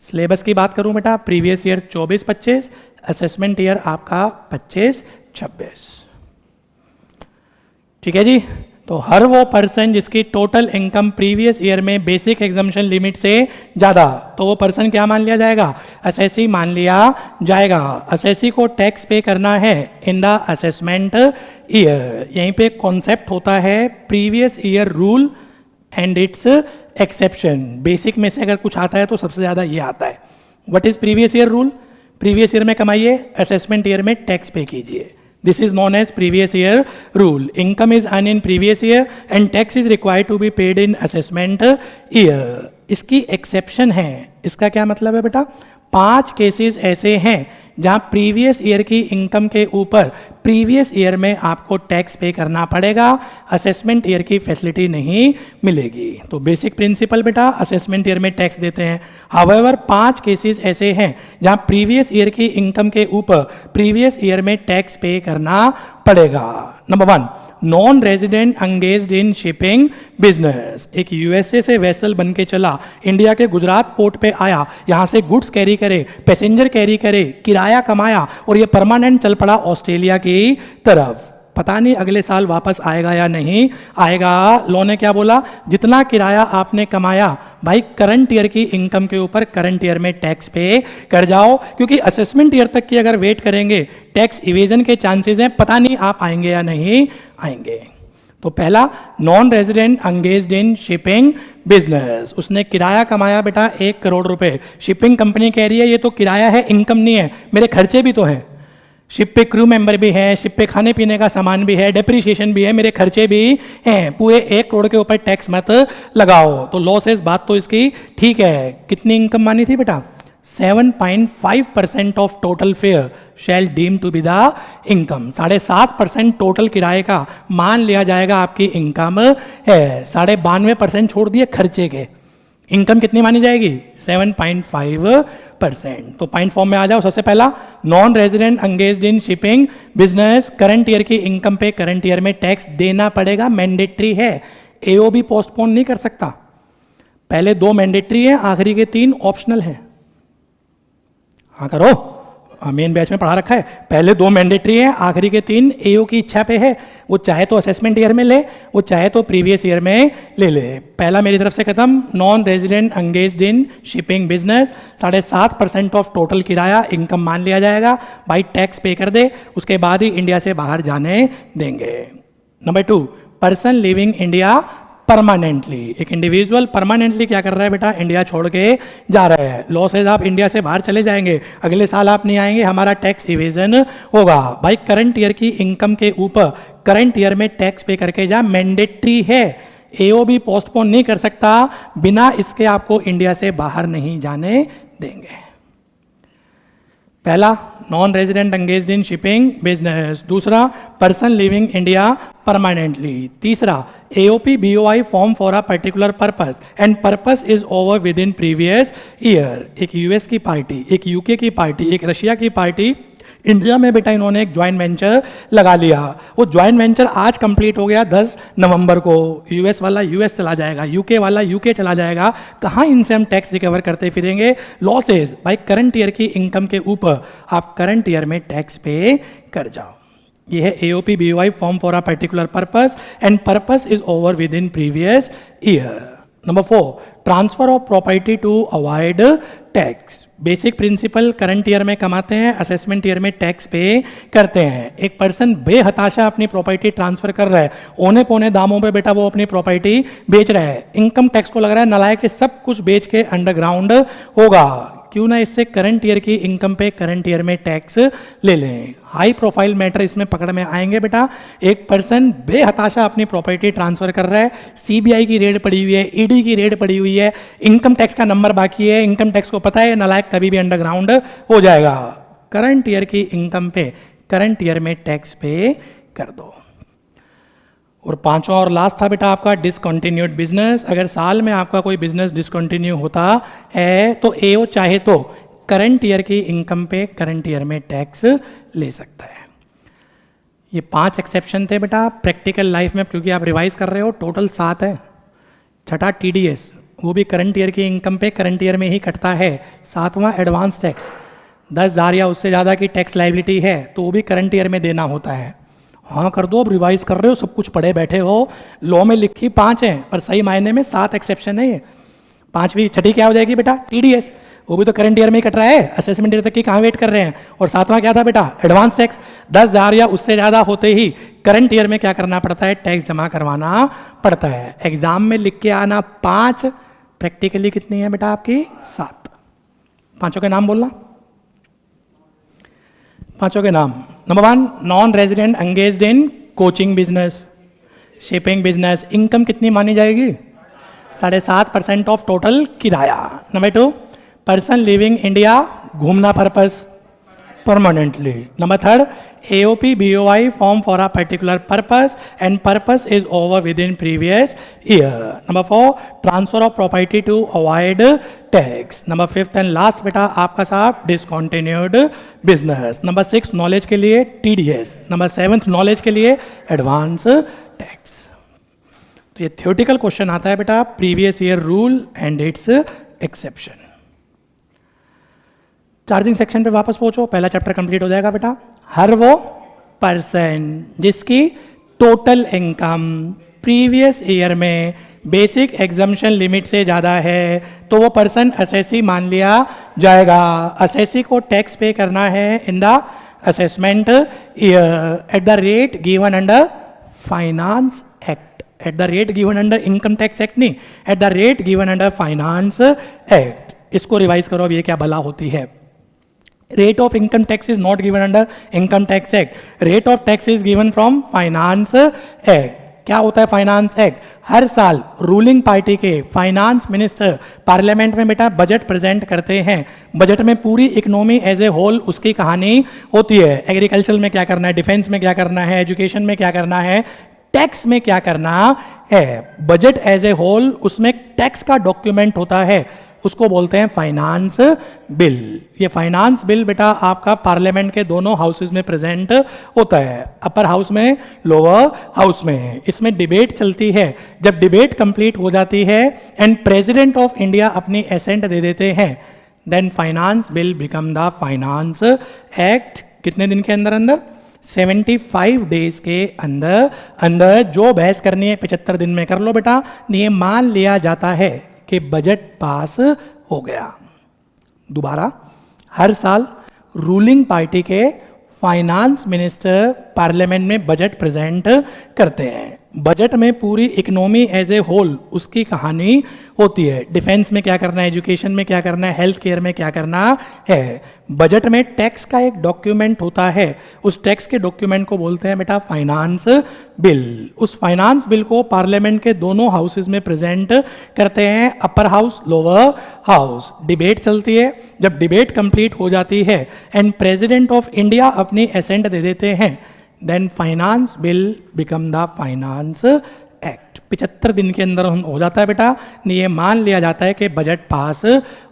Syllabus की बात करूं बेटा, प्रीवियस ईयर 24-25, असेसमेंट ईयर आपका 25-26। ठीक है जी। तो हर वो पर्सन जिसकी टोटल इनकम प्रीवियस ईयर में बेसिक एग्जम्पशन लिमिट से ज़्यादा, तो वो पर्सन क्या मान लिया जाएगा? असेसी मान लिया जाएगा। असेसी को टैक्स पे करना है इन द असेसमेंट ईयर। यहीं पे कॉन्सेप्ट होता है previous year rule and it's exception. Basic में से अगर कुछ आता है तो सबसे ज़्यादा ये आता है। What is previous year rule? Previous year में कमाइए, असेसमेंट ईयर में टैक्स पे कीजिए। This is known as previous year rule. Income is earned in previous year and tax is required to be paid in assessment year. इसकी exception है। इसका क्या मतलब है बेटा? 5 केसेस ऐसे हैं जहां प्रीवियस ईयर की इनकम के ऊपर प्रीवियस ईयर में आपको टैक्स पे करना पड़ेगा, असेसमेंट ईयर की फैसिलिटी नहीं मिलेगी। तो बेसिक प्रिंसिपल बेटा असेसमेंट ईयर में टैक्स देते हैं। हाउएवर 5 केसेस ऐसे हैं जहां प्रीवियस ईयर की इनकम के ऊपर प्रीवियस ईयर में टैक्स पे करना पड़ेगा। Number 1, non resident engaged in shipping business. एक यूएसए से वेसल बन के चला, इंडिया के गुजरात पोर्ट पे आया, यहाँ से गुड्स कैरी करे, पैसेंजर कैरी करे, किराया कमाया और ये परमानेंट चल पड़ा ऑस्ट्रेलिया की तरफ। पता नहीं अगले साल वापस आएगा या नहीं आएगा। लॉ ने क्या बोला? जितना किराया आपने कमाया भाई करंट ईयर की इनकम के ऊपर करंट ईयर में टैक्स पे कर जाओ, क्योंकि असेसमेंट ईयर तक की अगर वेट करेंगे टैक्स इवेजन के चांसेस हैं, पता नहीं आप आएंगे या नहीं आएंगे। तो पहला, non resident engaged in shipping business. उसने किराया कमाया बेटा 1 करोड़ रुपए। शिपिंग कंपनी कह रही है ये तो किराया है, इनकम नहीं है, मेरे खर्चे भी तो हैं। शिप पे क्रू मेंबर भी है, शिप पे खाने पीने का सामान भी है, डेप्रिसिएशन भी है, मेरे खर्चे भी हैं। पूरे 1 करोड़ के ऊपर टैक्स मत लगाओ। तो लॉ से बात तो इसकी ठीक है। कितनी इनकम मानी थी बेटा? 7.5% of total fare shall deem to be the income. 7.5% total किराए का मान लिया जाएगा आपकी इनकम है। 92.5% छोड़ दिए खर्चे के, इनकम कितनी मानी जाएगी? 7.5%। तो पॉइंट फॉर्म में आ जाओ। सबसे पहला, non resident engaged in shipping business, current year की इनकम पे करंट ईयर में टैक्स देना पड़ेगा, मैंडेटरी है। एओबी पोस्टपोन नहीं कर सकता। पहले 2 मैंडेटरी है, आखिरी के 3 ऑप्शनल है। हाँ करो, मेन बैच में पढ़ा रखा है। पहले 2 मैंडेटरी है, आखिरी के 3 एओ की इच्छा पे है। वो चाहे तो असेसमेंट ईयर में ले, वो चाहे तो प्रीवियस ईयर में ले ले। पहला मेरी तरफ से खत्म। Non resident engaged in shipping business, 7.5% of total किराया इनकम मान लिया जाएगा भाई, टैक्स पे कर दे, उसके बाद ही इंडिया से बाहर जाने देंगे। Number 2, person living India permanently. एक इंडिविजुअल परमानेंटली क्या कर रहा है बेटा? इंडिया छोड़ के जा रहा है। लॉ से आप इंडिया से बाहर चले जाएंगे, अगले साल आप नहीं आएंगे, हमारा टैक्स इवेजन होगा। भाई करंट ईयर की इनकम के ऊपर करंट ईयर में टैक्स पे करके जा, मैंडेटरी है। एओबी पोस्टपोन नहीं कर सकता, बिना इसके आपको इंडिया से बाहर नहीं जाने देंगे। पहला non resident engaged in shipping business, दूसरा पर्सन लिविंग इंडिया परमानेंटली, तीसरा AOP BOI form for a particular purpose and purpose is over within previous year. एक यूएस की पार्टी, एक यूके की पार्टी, एक रशिया की पार्टी, इंडिया में बेटा इन्होंने एक ज्वाइंट वेंचर लगा लिया। वो ज्वाइंट वेंचर आज कंप्लीट हो गया 10 नवंबर को। यूएस वाला यूएस चला जाएगा, यूके वाला यूके चला जाएगा। कहाँ इनसे हम टैक्स रिकवर करते फिरेंगे? लॉसेज भाई करंट ईयर की इनकम के ऊपर आप करंट ईयर में टैक्स पे कर जाओ। ये है AOP BOI form for a particular purpose and purpose is over within previous year. Number 4, transfer of property to avoid tax. Basic principle current year में कमाते हैं, असेसमेंट ईयर में टैक्स पे करते हैं। एक पर्सन बेहताशा अपनी प्रॉपर्टी ट्रांसफर कर रहा है, औने पौने दामों पे बेटा वो अपनी प्रॉपर्टी बेच रहा है। इनकम टैक्स को लग रहा है नलायक कि सब कुछ बेच के अंडरग्राउंड होगा, क्यों ना इससे करंट ईयर की इनकम पे करंट ईयर में टैक्स ले लें। हाई प्रोफाइल मैटर इसमें पकड़ में आएंगे बेटा। एक पर्सन बेहताशा अपनी प्रॉपर्टी ट्रांसफर कर रहा है, सीबीआई की रेड पड़ी हुई है, ईडी की रेड पड़ी हुई है, इनकम टैक्स का नंबर बाकी है, इनकम टैक्स को पता है नालायक कभी भी अंडरग्राउंड हो जाएगा। करंट ईयर की इनकम पे करंट ईयर में टैक्स पे कर दो। और पांचवा और लास्ट था बेटा आपका डिसकंटिन्यूड बिजनेस। अगर साल में आपका कोई बिजनेस डिसकंटिन्यू होता है तो एओ चाहे तो करंट ईयर की इनकम पे करंट ईयर में टैक्स ले सकता है। ये 5 एक्सेप्शन थे बेटा प्रैक्टिकल लाइफ में, क्योंकि आप रिवाइज कर रहे हो, टोटल 7 है। छठा टीडीएस, वो भी करंट ईयर की इनकम पे करंट ईयर में ही कटता है। 7वां एडवांस टैक्स, 10,000 या उससे ज़्यादा की टैक्स लाइबिलिटी है तो वो भी करंट ईयर में देना होता है। हाँ कर दो, अब रिवाइज कर रहे हो, सब कुछ पढ़े बैठे हो। लॉ में लिखी 5 हैं पर सही मायने में 7 एक्सेप्शन है ये। 5वीं छठी क्या हो जाएगी बेटा? टीडीएस, वो भी तो करंट ईयर में ही कट रहा है, असेसमेंट ईयर तक की कहाँ वेट कर रहे हैं। और 7वां क्या था बेटा? एडवांस टैक्स, 10,000 या उससे ज़्यादा होते ही करंट ईयर में क्या करना पड़ता है? टैक्स जमा करवाना पड़ता है। एग्जाम में लिख के आना 5, प्रैक्टिकली कितनी है बेटा आपकी? 7। पांचों के नाम बोलना, पांचों के नाम। Number 1, non resident engaged in coaching business, shipping business, income कितनी मानी जाएगी? 7.5% ऑफ टोटल किराया। नंबर 2, पर्सन लिविंग इंडिया घूमना purpose permanently. Number 3, AOP BOI form for a particular purpose and purpose is over within previous year. Number 4, transfer of property to avoid tax. Number 5th and last बेटा आपका साहब discontinued business. Number 6 knowledge के लिए TDS. Number 7th knowledge के लिए advance tax. तो ये theoretical question आता है बेटा previous year rule and it's exception. Charging section पे वापस पहुंचो, पहला चैप्टर कंप्लीट हो जाएगा बेटा। हर वो पर्सन जिसकी टोटल इनकम प्रीवियस ईयर में बेसिक एग्जम्पशन लिमिट से ज़्यादा है तो वो पर्सन असेसी मान लिया जाएगा। असेसी को टैक्स पे करना है in the assessment year at the rate given under finance act, at the rate given under income tax act नहीं, at the rate given under finance act. इसको revise करो अब ये क्या भला होती है। Rate of income tax is not given under income tax act. Rate of tax is given from finance act. क्या होता है फाइनेंस एक्ट? हर साल रूलिंग पार्टी के फाइनेंस मिनिस्टर पार्लियामेंट में बेटा बजट प्रेजेंट करते हैं। बजट में पूरी इकोनॉमी एज ए होल उसकी कहानी होती है। एग्रीकल्चर में क्या करना है, डिफेंस में क्या करना है, एजुकेशन में क्या करना है, टैक्स में क्या करना है। बजट एज ए होल उसमें टैक्स का डॉक्यूमेंट होता है, उसको बोलते हैं फाइनेंस बिल। ये फाइनेंस बिल बेटा आपका पार्लियामेंट के दोनों हाउसेज में प्रेजेंट होता है, अपर हाउस में, लोअर हाउस में। इसमें डिबेट चलती है। जब डिबेट कंप्लीट हो जाती है एंड प्रेसिडेंट ऑफ इंडिया अपनी एसेंट दे देते हैं, then finance bill become the finance act. कितने दिन के अंदर अंदर? 75 डेज के अंदर अंदर। जो बहस करनी है 75 दिन में कर लो बेटा। ये मान लिया जाता है कि बजट पास हो गया। दोबारा, हर साल रूलिंग पार्टी के फाइनेंस मिनिस्टर पार्लियामेंट में बजट प्रेजेंट करते हैं। बजट में पूरी इकोनॉमी एज ए होल उसकी कहानी होती है। डिफेंस में क्या करना है, एजुकेशन में क्या करना है, हेल्थ केयर में क्या करना है। बजट में टैक्स का एक डॉक्यूमेंट होता है, उस टैक्स के डॉक्यूमेंट को बोलते हैं बेटा फाइनेंस बिल। उस फाइनेंस बिल को पार्लियामेंट के दोनों हाउसेज में प्रेजेंट करते हैं, upper house lower house. Debate चलती है, जब डिबेट कंप्लीट हो जाती है एंड प्रेसिडेंट ऑफ इंडिया अपनी एसेंट दे देते हैं, then finance bill become the finance act. 75 दिन के अंदर हो जाता है बेटा, ये मान लिया जाता है कि बजट पास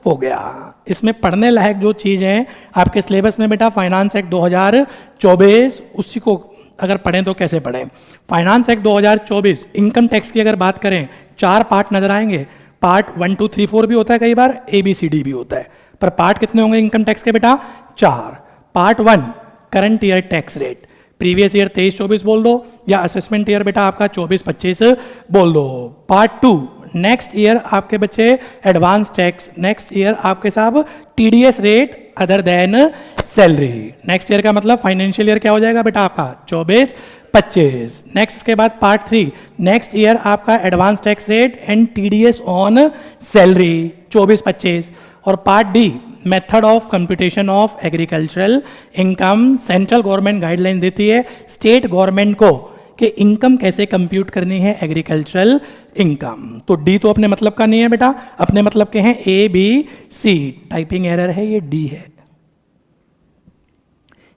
हो गया। इसमें पढ़ने लायक जो चीज़ है आपके सिलेबस में बेटा, फाइनेंस एक्ट 2024, उसी को अगर पढ़ें तो कैसे पढ़ें। फाइनेंस एक्ट 2024, इनकम टैक्स की अगर बात करें 4 पार्ट नजर आएंगे। पार्ट 1, 2, 3, 4 भी होता है, कई बार ABCD भी होता है, पर पार्ट कितने होंगे इनकम टैक्स के बेटा? 4। Part 1 current year tax rate, previous year 23-24 बोल दो, या असेसमेंट ईयर बेटा आपका 24-25 बोल दो। पार्ट 2 नेक्स्ट ईयर आपके बच्चे एडवांस टैक्स, नेक्स्ट ईयर आपके साहब TDS rate other than salary. Next year का मतलब फाइनेंशियल ईयर क्या हो जाएगा बेटा आपका 24-25। नेक्स्ट इसके बाद पार्ट 3 नेक्स्ट ईयर आपका advance tax rate and TDS on salary 24-25। और part D method of computation of agricultural income. Central government guideline देती है स्टेट गवर्नमेंट को कि इनकम कैसे कंप्यूट करनी है एग्रीकल्चरल इनकम। तो डी तो अपने मतलब का नहीं है बेटा, अपने मतलब के हैं ABC। टाइपिंग एरर है, ये डी है।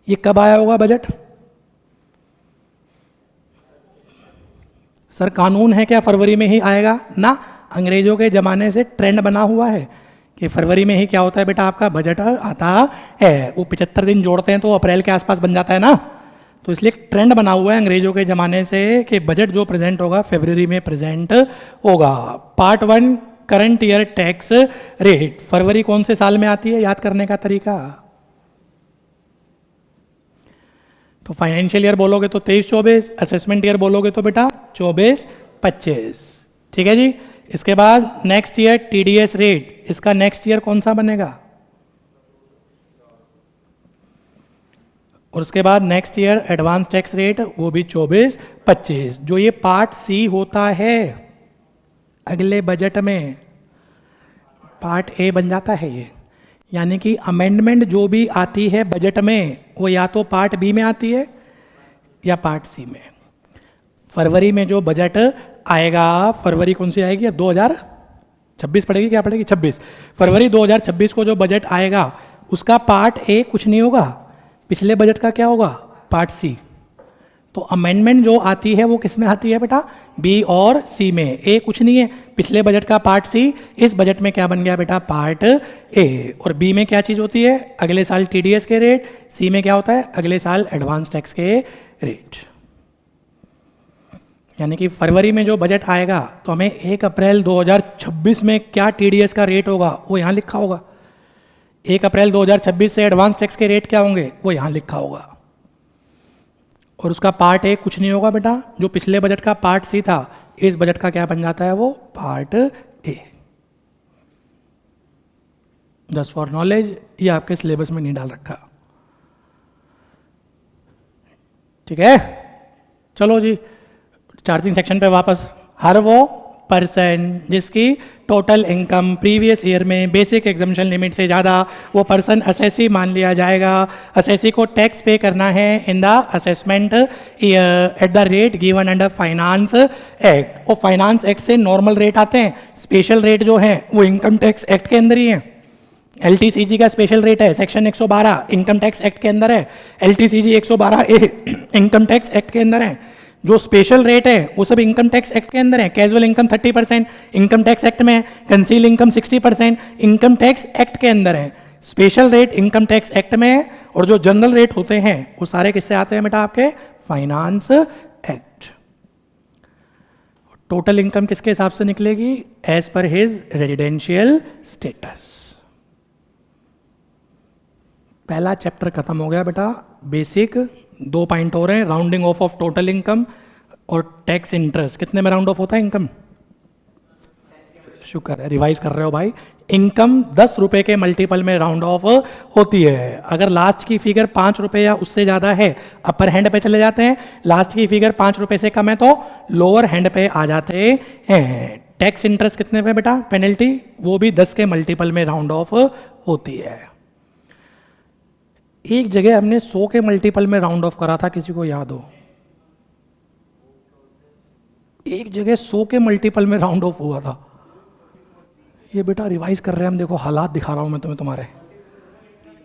ये कब आया होगा बजट? सर कानून है क्या फरवरी में ही आएगा ना? अंग्रेजों के जमाने से ट्रेंड बना हुआ है कि फरवरी में ही क्या होता है बेटा आपका बजट आता है। वो 75 दिन जोड़ते हैं तो अप्रैल के आसपास बन जाता है ना, तो इसलिए ट्रेंड बना हुआ है अंग्रेजों के ज़माने से कि बजट जो प्रेजेंट होगा फरवरी में प्रेजेंट होगा। Part 1 current year tax rate, फरवरी कौन से साल में आती है, याद करने का तरीका। तो फाइनेंशियल ईयर बोलोगे तो 23-24, असेसमेंट ईयर बोलोगे तो बेटा 24-25। ठीक है जी। इसके बाद नेक्स्ट ईयर TDS रेट, इसका नेक्स्ट ईयर कौन सा बनेगा? और उसके बाद next year advance tax rate, वो भी 24-25। जो ये पार्ट C होता है अगले बजट में, पार्ट A बन जाता है ये। यानी कि अमेंडमेंट जो भी आती है बजट में वो या तो पार्ट B में आती है या पार्ट C में। फरवरी में जो बजट आएगा, फरवरी कौन सी आएगी अब? 2026 पड़ेगी, क्या पड़ेगी? 26 फरवरी 2026 को जो बजट आएगा उसका पार्ट A कुछ नहीं होगा, पिछले बजट का क्या होगा? Part C। तो अमेंडमेंट जो आती है वो किस में आती है बेटा? B और C में। A कुछ नहीं है, पिछले बजट का पार्ट C, इस बजट में क्या बन गया बेटा? Part A। और B में क्या चीज़ होती है? अगले साल TDS के रेट। C में क्या होता है? अगले साल एडवांस टैक्स के रेट। यानी कि फरवरी में जो बजट आएगा तो हमें 1 अप्रैल 2026 में क्या TDS का रेट होगा वो यहाँ लिखा होगा। 1 अप्रैल 2026 से एडवांस टैक्स के रेट क्या होंगे वो यहाँ लिखा होगा। और उसका पार्ट A कुछ नहीं होगा बेटा, जो पिछले बजट का पार्ट C था, इस बजट का क्या बन जाता है? वो part A। Just for knowledge, ये आपके सिलेबस में नहीं डाल रखा। ठीक है, चलो जी चार्जिंग सेक्शन पे वापस। हर वो पर्सन जिसकी टोटल इनकम प्रीवियस ईयर में बेसिक एग्जम्पशन लिमिट से ज़्यादा, वो पर्सन असेसी मान लिया जाएगा। असेसी को टैक्स पे करना है in the assessment year at the rate given under finance act. और फाइनेंस एक्ट से नॉर्मल रेट आते हैं, स्पेशल रेट जो है वो इनकम टैक्स एक्ट के अंदर ही है। LTCG का स्पेशल रेट है सेक्शन 112 इनकम टैक्स एक्ट के अंदर है। LTCG 112A income tax act के अंदर है। जो स्पेशल रेट है वो सब इनकम टैक्स एक्ट के अंदर है। Casual income 30% income tax act में है, conceal income 60% income tax act के अंदर है, special rate income tax act में है। और जो जनरल रेट होते हैं वो सारे किससे आते हैं बेटा? आपके फाइनेंस एक्ट। टोटल इनकम किसके हिसाब से निकलेगी? As per his residential status. पहला चैप्टर खत्म हो गया बेटा, बेसिक। 2 पॉइंट हो रहे हैं, rounding off of total income और टैक्स इंटरेस्ट। कितने में राउंड ऑफ होता है इनकम? शुक्र है रिवाइज कर रहे हो भाई। इनकम 10 रुपए के मल्टीपल में राउंड ऑफ होती है। अगर लास्ट की फिगर 5 रुपए या उससे ज़्यादा है अपर हैंड पे चले जाते हैं, लास्ट की फिगर 5 रुपए से कम है तो लोअर हैंड पे आ जाते हैं। टैक्स इंटरेस्ट कितने पे बेटा, पेनल्टी, वो भी 10 के मल्टीपल में राउंड ऑफ होती है। एक जगह हमने 100 के मल्टीपल में राउंड ऑफ करा था, किसी को याद हो? एक जगह 100 के मल्टीपल में राउंड ऑफ हुआ था। ये बेटा रिवाइज कर रहे हैं हम, देखो हालात दिखा रहा हूं मैं तुम्हें तुम्हारे।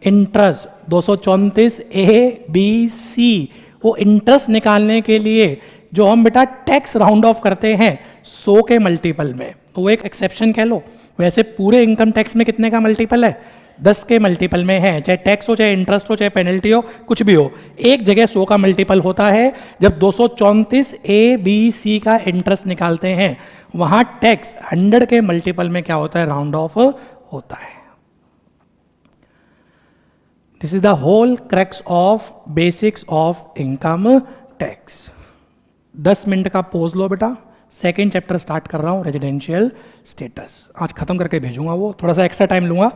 इंटरेस्ट 234 ए बी सी, वो इंटरेस्ट निकालने के लिए जो हम बेटा टैक्स राउंड ऑफ करते हैं 100 के मल्टीपल में, तो वो एक एक्सेप्शन कह लो। वैसे पूरे इनकम टैक्स में कितने का मल्टीपल है? 10 के मल्टीपल में है, चाहे टैक्स हो, चाहे इंटरेस्ट हो, चाहे पेनल्टी हो, कुछ भी हो। एक जगह 100 का मल्टीपल होता है जब 234 ए बी सी का इंटरेस्ट निकालते हैं, वहां टैक्स 100 के मल्टीपल में क्या होता है? राउंड ऑफ होता है। This is the whole crux of basics of income tax. 10 minute का पोज लो बेटा, सेकेंड चैप्टर स्टार्ट कर रहा हूं, रेजिडेंशियल स्टेटस। आज खत्म करके भेजूंगा, वो थोड़ा सा एक्स्ट्रा टाइम लूंगा,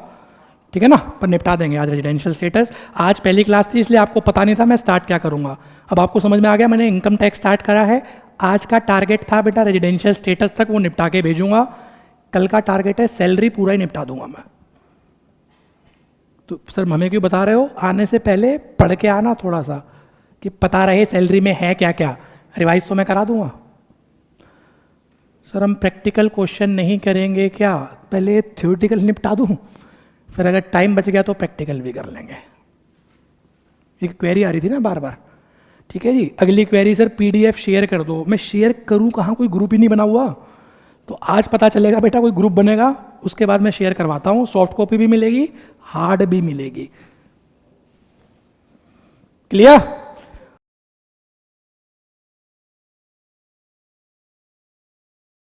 ठीक है ना, पर निपटा देंगे आज रेजिडेंशियल स्टेटस। आज पहली क्लास थी इसलिए आपको पता नहीं था मैं स्टार्ट क्या करूंगा। अब आपको समझ में आ गया, मैंने इनकम टैक्स स्टार्ट करा है। आज का टारगेट था बेटा रेजिडेंशियल स्टेटस तक, वो निपटा के भेजूंगा। कल का टारगेट है सैलरी, पूरा ही निपटा दूंगा मैं। तो सर हमें क्यों बता रहे हो? आने से पहले पढ़ के आना थोड़ा सा, कि पता रहे सैलरी में है क्या क्या। रिवाइज तो मैं करा दूंगा। सर हम प्रैक्टिकल क्वेश्चन नहीं करेंगे क्या? पहले थ्योरेटिकल निपटा दूं, फिर अगर टाइम बच गया तो प्रैक्टिकल भी कर लेंगे। एक क्वेरी आ रही थी ना बार बार, ठीक है जी। अगली क्वेरी, सर पीडीएफ शेयर कर दो। मैं शेयर करूं कहाँ, कोई ग्रुप ही नहीं बना हुआ। तो आज पता चलेगा बेटा, कोई ग्रुप बनेगा, उसके बाद मैं शेयर करवाता हूं। सॉफ्ट कॉपी भी मिलेगी, हार्ड भी मिलेगी। क्लियर?